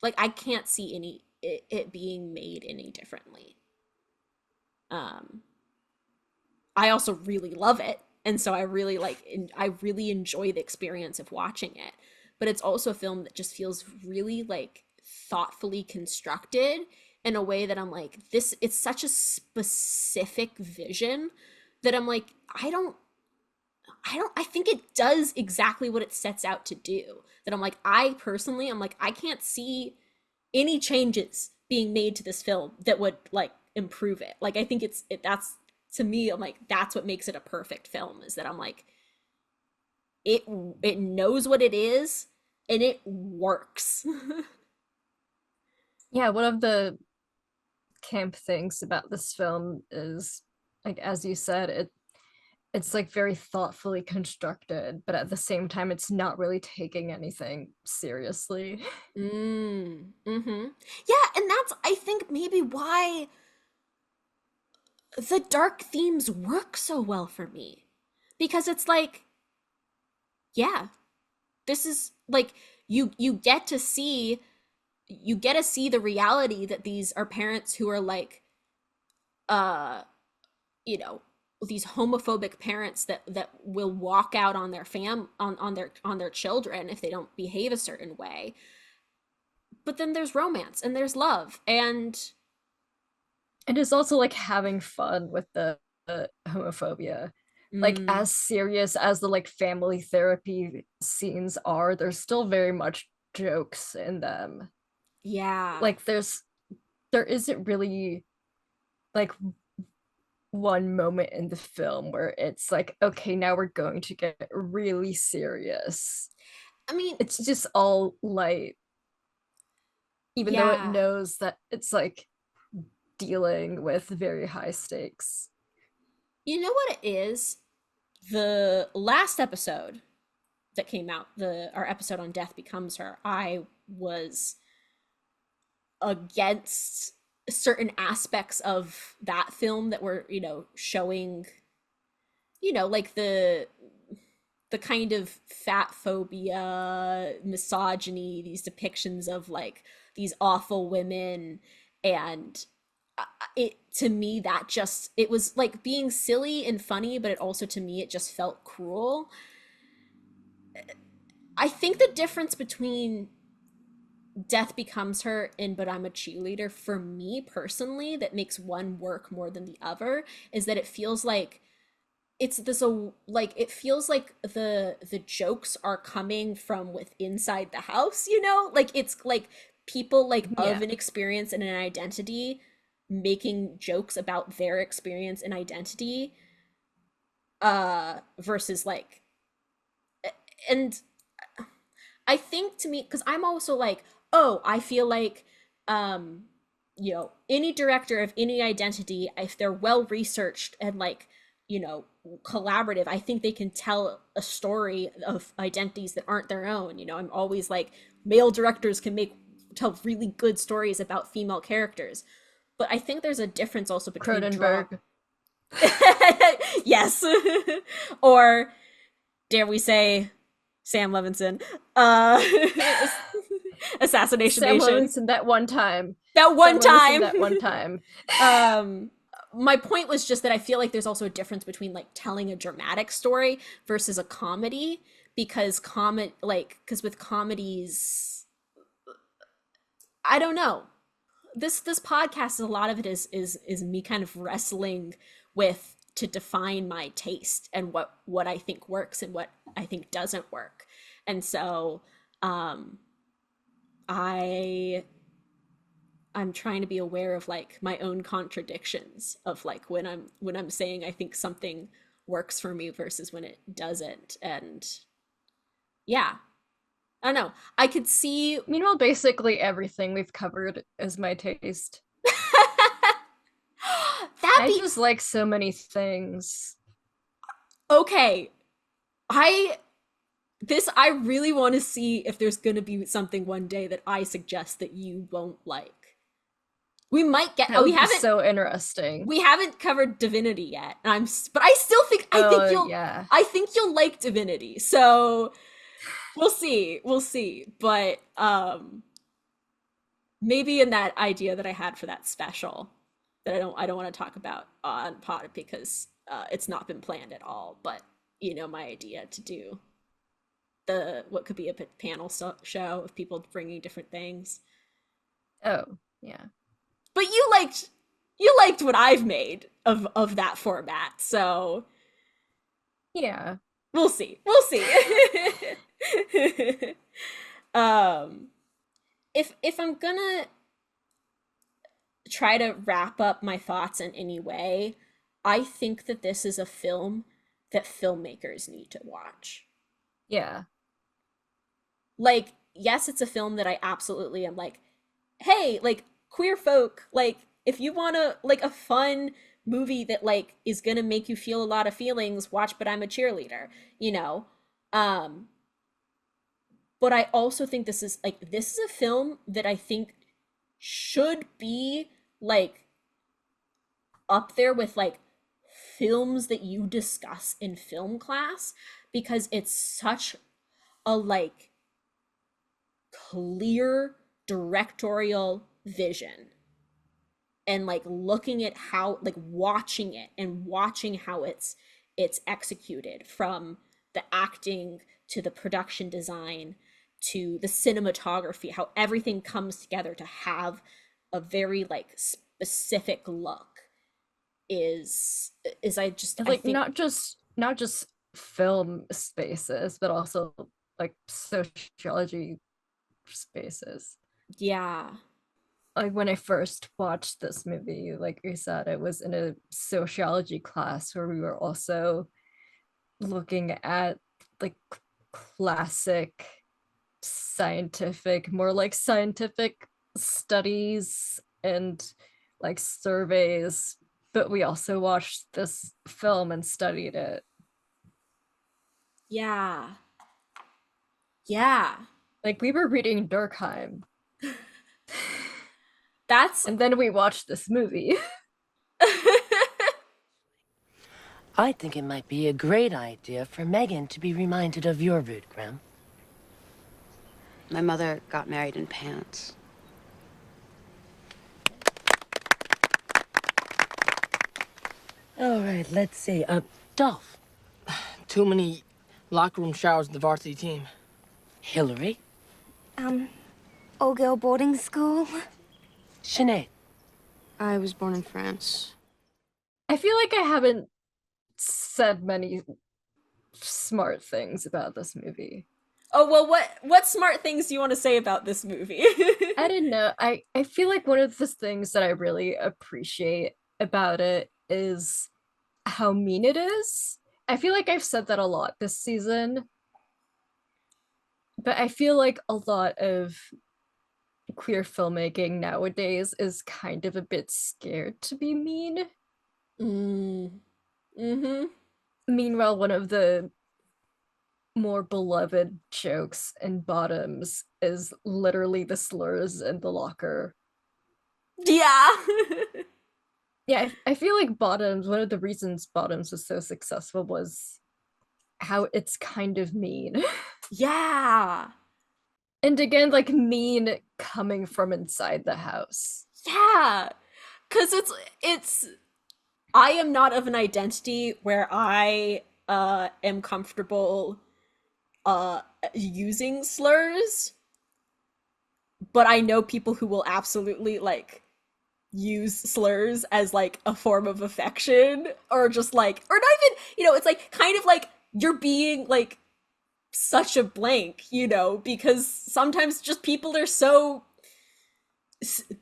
like I can't see it being made any differently. I also really love it, and so I really enjoy the experience of watching it. But it's also a film that just feels really like thoughtfully constructed in a way that I'm like, it's such a specific vision that I'm like, I think it does exactly what it sets out to do. That I'm like, I can't see any changes being made to this film that would like improve it. Like I think that's, to me, I'm like, that's what makes it a perfect film, is that I'm like, it it knows what it is and it works. Yeah, one of the camp things about this film is, like as you said, it's like very thoughtfully constructed, but at the same time it's not really taking anything seriously. Mm-hmm. Yeah, and that's I think maybe why the dark themes work so well for me. Because it's like, yeah, this is like you get to see the reality that these are parents who are like uh you know, these homophobic parents that will walk out on their on their children if they don't behave a certain way. But then there's romance and there's love and And it's also like having fun with the homophobia. Like mm, as serious as the like family therapy scenes are, there's still very much jokes in them. yeah. Like there isn't really like one moment in the film where it's like, okay, now we're going to get really serious. I mean, It's just all light, even though it yeah. knows that it's like dealing with very high stakes. You know what it is? The last episode that came out, the our episode on Death Becomes Her, I was against certain aspects of that film that were, showing, like the kind of fat phobia, misogyny, these depictions of like these awful women. And it, to me, that just, it was like being silly and funny, but it also, to me, it just felt cruel. I think the difference between Death Becomes Her and But I'm a Cheerleader, for me personally, that makes one work more than the other, is that it feels like it's this like it feels like the jokes are coming from with inside the house, like it's like people like Yeah. of an experience and an identity making jokes about their experience and identity, versus like, and I think, to me, because I'm also like, oh, I feel like, any director of any identity, if they're well researched and like, collaborative, I think they can tell a story of identities that aren't their own. I'm always like, male directors can tell really good stories about female characters. But I think there's a difference also between Cronenberg. yes. Or dare we say Sam Levinson, Assassination Sam Nation. Levinson that one time. That one Sam Levinson time. that one time. My point was just that I feel like there's also a difference between like telling a dramatic story versus a comedy, because because with comedies, I don't know. This podcast, a lot of it is me kind of wrestling with to define my taste and what I think works and what I think doesn't work. And so I'm trying to be aware of like my own contradictions of like when I'm saying I think something works for me versus when it doesn't. And yeah, I don't know. I could see. Meanwhile, basically everything we've covered is my taste. I just like so many things. Okay. I really want to see if there's gonna be something one day that I suggest that you won't like. We might get. That we would be haven't. so interesting. We haven't covered Divinity yet, and but I still think Yeah. I think you'll like Divinity. So we'll see. But maybe in that idea that I had for that special that I don't want to talk about on pod because it's not been planned at all. But my idea to do what could be a panel show of people bringing different things. Oh, yeah. But you liked what I've made of that format, so Yeah. we'll see. If I'm gonna try to wrap up my thoughts in any way, I think that this is a film that filmmakers need to watch. Yeah. Like, yes, it's a film that I absolutely am like, hey, like queer folk, like if you want to like a fun movie that like is going to make you feel a lot of feelings, watch But I'm a Cheerleader, you know. Um but I also think this is a film that I think should be like up there with like films that you discuss in film class because it's such a like clear directorial vision and like looking at how like watching it and watching how it's executed from the acting to the production design to the cinematography, how everything comes together to have a very like specific look is I Like think not just film spaces, but also like sociology spaces. yeah. Like when I first watched this movie, like you said, it was in a sociology class where we were also looking at like classic scientific, more like scientific studies and like surveys, but we also watched this film and studied it. Yeah. Yeah. Like we were reading Durkheim That's and then we watched this movie. I think it might be a great idea for Megan to be reminded of your root, Graham. My mother got married in pants. All right, let's see. Dolph. Too many locker room showers with the varsity team. Hillary. All-girl boarding school. Sinead. I was born in France. I feel like I haven't said many smart things about this movie. Oh, well, what smart things do you want to say about this movie? I don't know. I feel like one of the things that I really appreciate about it is how mean it is. I feel like I've said that a lot this season, but I feel like a lot of queer filmmaking nowadays is kind of a bit scared to be mean. Mm-hmm. Meanwhile, one of the more beloved jokes in Bottoms is literally the slurs in the locker. Yeah. Yeah, I feel like Bottoms, one of the reasons Bottoms was so successful was how it's kind of mean. Yeah. And again, like mean coming from inside the house. Yeah. Cuz it's I am not of an identity where I am comfortable using slurs, but I know people who will absolutely like use slurs as like a form of affection or just like or not even, it's like kind of like you're being like such a blank, because sometimes just people are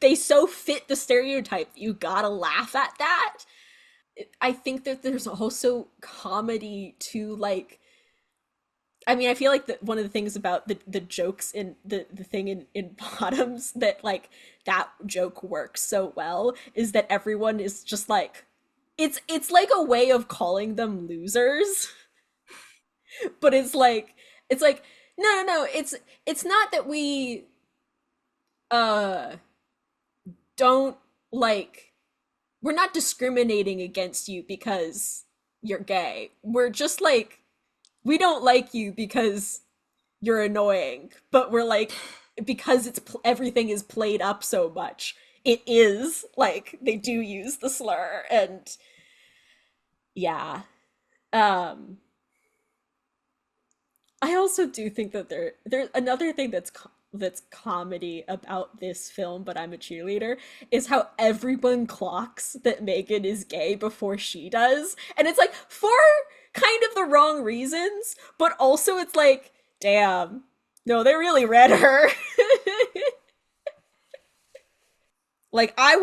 they so fit the stereotype that you gotta laugh at that. I think that there's also comedy to like I mean, I feel like one of the things about the jokes in the thing in Bottoms that like that joke works so well is that everyone is just like it's like a way of calling them losers. But it's like no, it's not that we uh don't like we're not discriminating against you because you're gay. We're just like we don't like you because you're annoying, but we're like because everything is played up so much. It is like they do use the slur and yeah. Um I also do think that there's another thing that's comedy about this film, but I'm a cheerleader, is how everyone clocks that Megan is gay before she does. And it's like for kind of the wrong reasons, but also it's like, damn, no, they really read her. Like I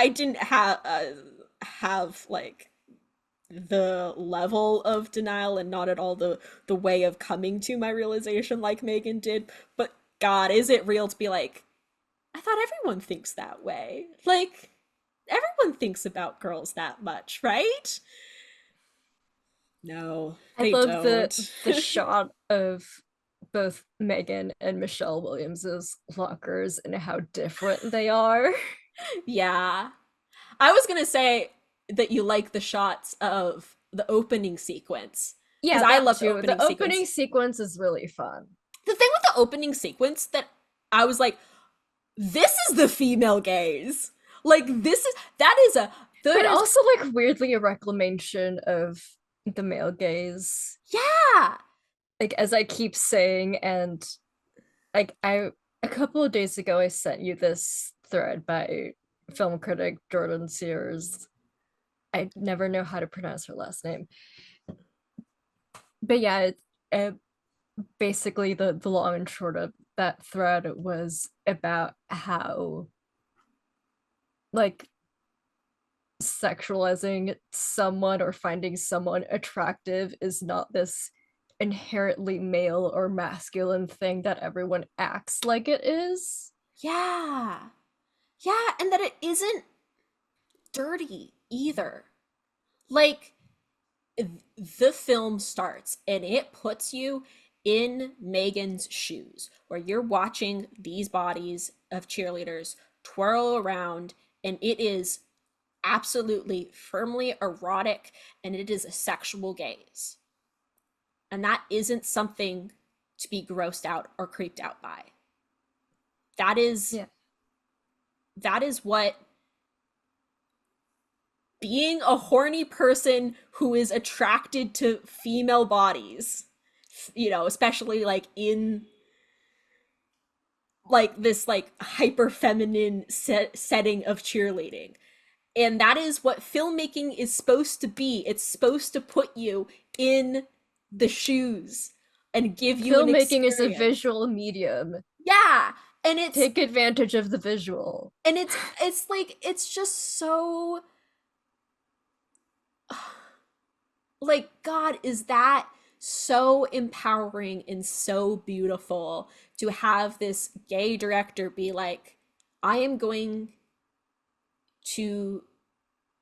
didn't have like the level of denial and not at all the way of coming to my realization like Megan did. But God, is it real to be like, I thought everyone thinks that way. Like, everyone thinks about girls that much, right? No, I they love don't. the shot of both Megan and Michelle Williams's lockers and how different they are. Yeah. I was gonna say that you like the shots of the opening sequence. Because Yeah, I that love the too. opening The sequence. opening sequence is really fun. The thing with the opening sequence that I was like, this is the female gaze. Like, that is a, But there's, also like weirdly a reclamation of the male gaze. yeah. Like as I keep saying, and like a couple of days ago I sent you this thread by film critic Jordan Sears. I never know how to pronounce her last name. But yeah, basically the long and short of that thread was about how like sexualizing someone or finding someone attractive is not this inherently male or masculine thing that everyone acts like it is. Yeah. Yeah, and that it isn't dirty either. Like, the film starts and it puts you in Megan's shoes, where you're watching these bodies of cheerleaders twirl around, and it is absolutely firmly erotic and it is a sexual gaze. And that isn't something to be grossed out or creeped out by. That is Yeah. that is what being a horny person who is attracted to female bodies, you know, especially like in like this like hyper feminine setting of cheerleading. And that is what filmmaking is supposed to be. It's supposed to put you in the shoes and give you an Filmmaking is a experience. visual medium. Yeah, and it's Take advantage of the visual. and it's like it's just so like, God, is that so empowering and so beautiful to have this gay director be like, I am going to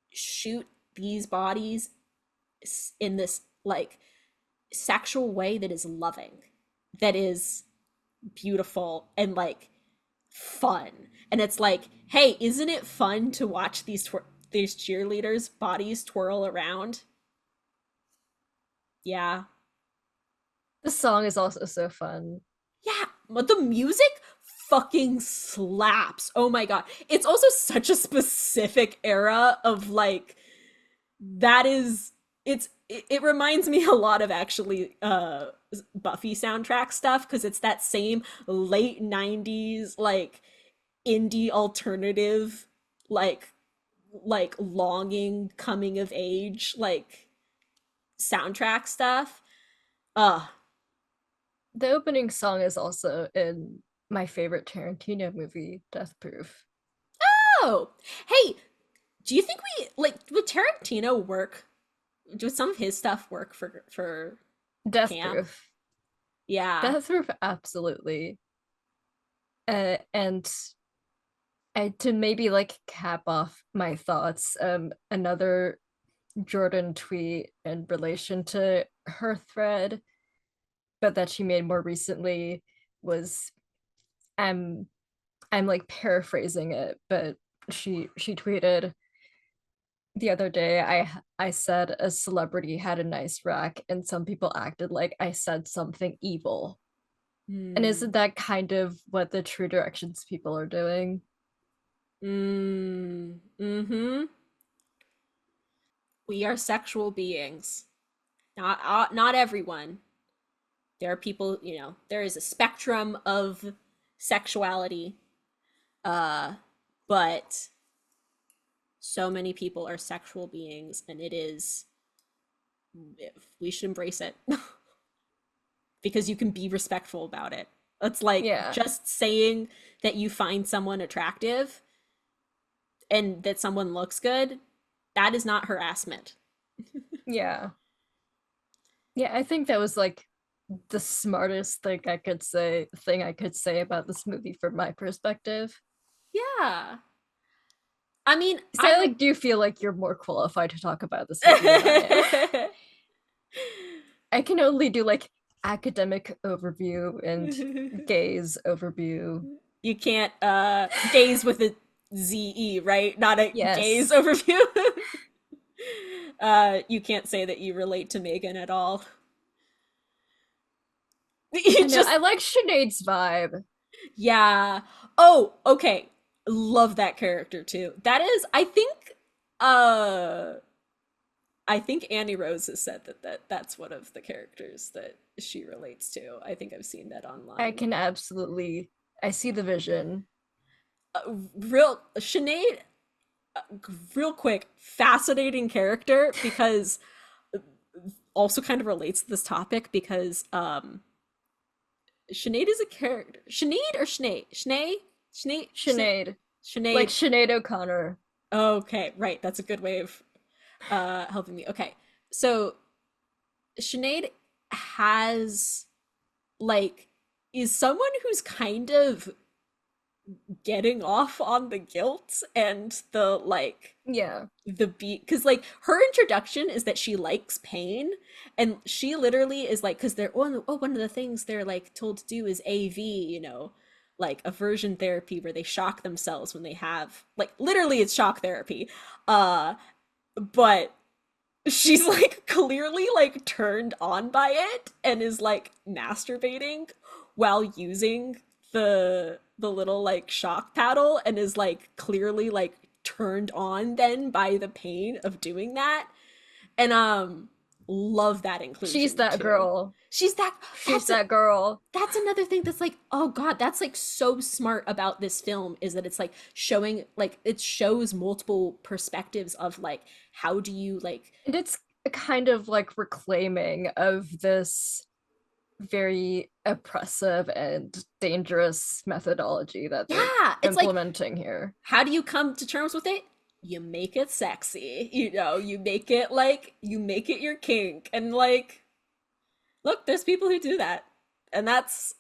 shoot these bodies in this like sexual way that is loving, that is beautiful and like fun. And it's like, hey, isn't it fun to watch these cheerleaders' bodies twirl around? Yeah. The song is also so fun. Yeah, but the music fucking slaps. Oh my God. It's also such a specific era of like, that is, it reminds me a lot of actually Buffy soundtrack stuff, because it's that same late 90s like indie alternative like longing coming of age like soundtrack stuff. The opening song is also in my favorite Tarantino movie, Death Proof. Oh, hey, do you think would Tarantino work? Would some of his stuff work for Death camp? Proof. Yeah. Death Proof, absolutely. And to maybe like cap off my thoughts, another Jordan tweet in relation to her thread, but that she made more recently was, I'm like paraphrasing it, but she tweeted the other day, I said a celebrity had a nice rack and some people acted like I said something evil. And isn't that kind of what the True Directions people are doing? Mm-hmm. We are sexual beings. Not everyone. There are people, you know, there is a spectrum of sexuality. But so many people are sexual beings, and we should embrace it. Because you can be respectful about it. It's like just saying that you find someone attractive and that someone looks good, that is not harassment. Yeah. Yeah, I think that was like the smartest thing I could say about this movie from my perspective. Yeah. I mean, So I like do feel like you're more qualified to talk about this movie than I am. I can only do like academic overview and gaze overview. You can't gaze with a ZE, right? Not a gaze Yes. overview. You can't say that you relate to Megan at all. I know, I like Sinead's vibe. Yeah. Oh, okay. Love that character too. That is, I think Annie Rose has said that's one of the characters that she relates to. I think I've seen that online. I see the vision. Sinead, real quick, fascinating character because also kind of relates to this topic because Sinead is a character. Sinead or Sinead? Sinead. Sinead. Like Sinead O'Connor. Okay, right. That's a good way of helping me. Okay. So Sinead has is someone who's kind of getting off on the guilt and the beat, because her introduction is that she likes pain, and she literally is because they're one of the things they're told to do is AV, aversion therapy, where they shock themselves when they have literally it's shock therapy, but she's clearly turned on by it and is masturbating while using the little shock paddle, and is clearly turned on then by the pain of doing that, and love that inclusion. She's that too. girl. She's that girl. That's another thing that's oh god, that's so smart about this film, is that it's showing it shows multiple perspectives of how do you and it's kind of reclaiming of this very oppressive and dangerous methodology that they're implementing here. How do you come to terms with it? You make it sexy, you make it you make it your kink, and look, there's people who do that, and that's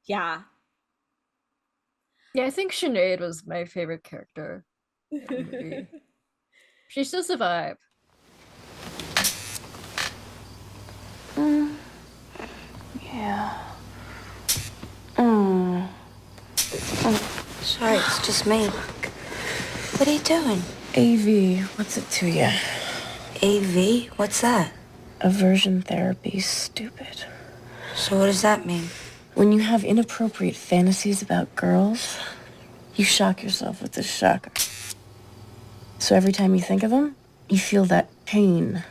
yeah. I think Sinead was my favorite character in the movie. She's just a vibe. Yeah. Sorry, it's just me. What are you doing? AV, what's it to you? AV? What's that? Aversion therapy, stupid. So what does that mean? When you have inappropriate fantasies about girls, you shock yourself with this shocker. So every time you think of them, you feel that pain.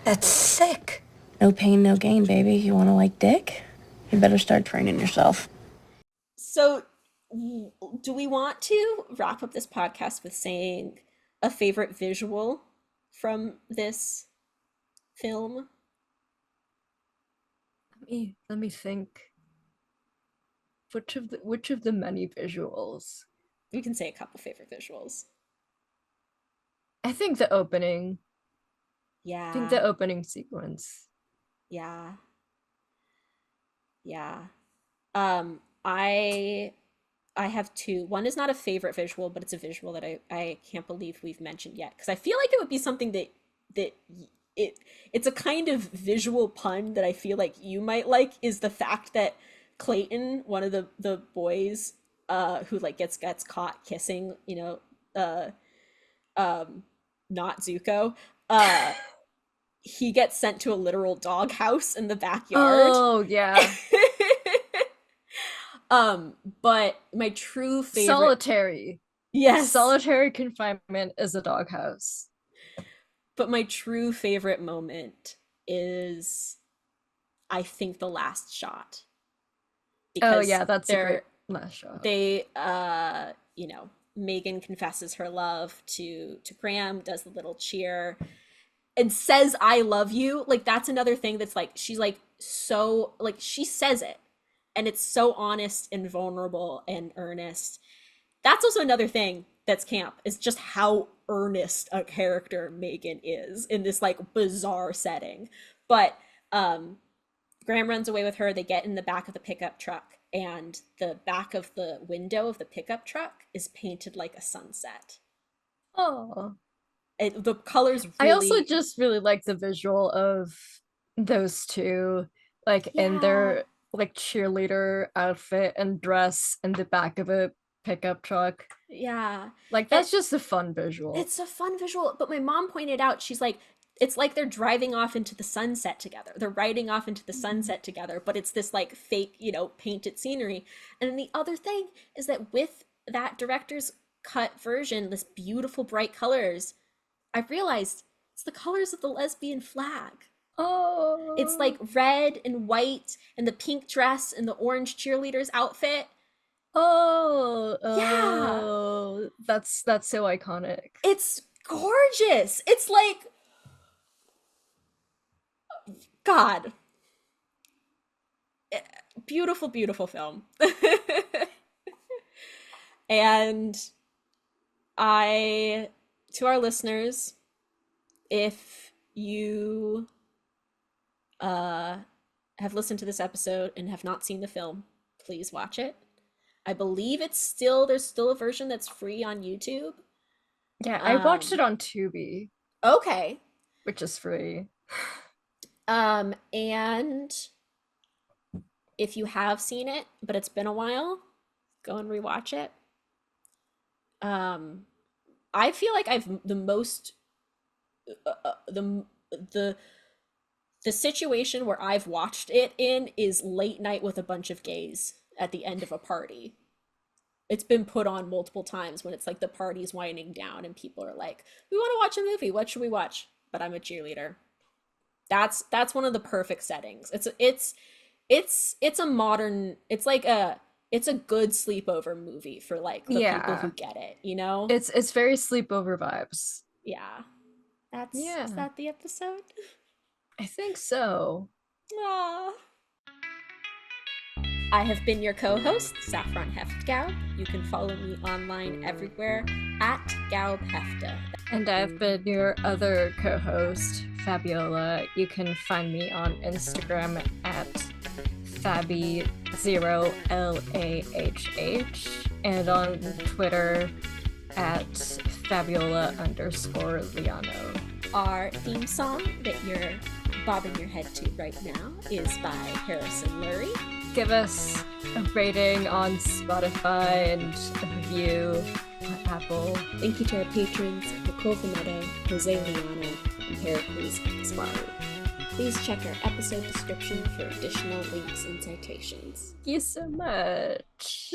That's sick. No pain, no gain, baby. You want to like dick? You better start training yourself. So, do we want to wrap up this podcast with saying a favorite visual from this film? Let me think. Which of the many visuals? We can say a couple favorite visuals. I think the opening. Yeah. I think the opening sequence. Yeah. Yeah. I have two. One is not a favorite visual, but it's a visual that I can't believe we've mentioned yet, because I feel like it would be something that it's a kind of visual pun that I feel like you might like, is the fact that Clayton, one of the boys who gets caught kissing, not Zuko, he gets sent to a literal doghouse in the backyard. Oh yeah. But my true favorite, solitary. Yes. Solitary confinement is a doghouse. But my true favorite moment is, I think, the last shot. Because that's a great last shot. They Megan confesses her love to Graham, does the little cheer, and says I love you. That's another thing that's she's so she says it, and it's so honest and vulnerable and earnest. That's also another thing that's camp, is just how earnest a character Megan is in this like bizarre setting. But Graham runs away with her. They get in the back of the pickup truck, and the back of the window of the pickup truck is painted like a sunset. Oh. The colors really... I also just really like the visual of those two, like in their like cheerleader outfit and dress in the back of a pickup truck. Yeah. Like that's just a fun visual. It's a fun visual, but my mom pointed out, she's like, it's like they're driving off into the sunset together. They're riding off into the sunset together, but it's this like fake, you know, painted scenery. And then the other thing is that with that director's cut version, this beautiful bright colors, I realized it's the colors of the lesbian flag. Oh. It's like red and white and the pink dress and the orange cheerleader's outfit. Oh. Yeah. That's so iconic. It's gorgeous. It's like, God. Beautiful, beautiful film. And to our listeners, if you have listened to this episode and have not seen the film, please watch it. I believe there's still a version that's free on YouTube. Yeah, I watched it on Tubi. Okay. Which is free. And if you have seen it, but it's been a while, go and rewatch it. I feel like I've the most the situation where I've watched it in is late night with a bunch of gays at the end of a party. It's been put on multiple times when it's like the party's winding down and people are like, we want to watch a movie, what should we watch? But I'm a cheerleader. That's one of the perfect settings. It's a modern, it's a good sleepover movie for like the people who get it, you know? It's very sleepover vibes. Yeah. Is that the episode? I think so. Aww. I have been your co-host, Saffron Hefta-Gaub. You can follow me online everywhere at Gaub Hefta. And I've been your other co-host, Fabiola. You can find me on Instagram at Fabi0LAHH and on Twitter at Fabiola_Liano. Our theme song that you're bobbing your head to right now is by Harrison Lurie. Give us a rating on Spotify and a review on Apple. Thank you to our patrons, Nicole Veneto, Jose Liano, and Pericles Sparrow. Please check our episode description for additional links and citations. Thank you so much.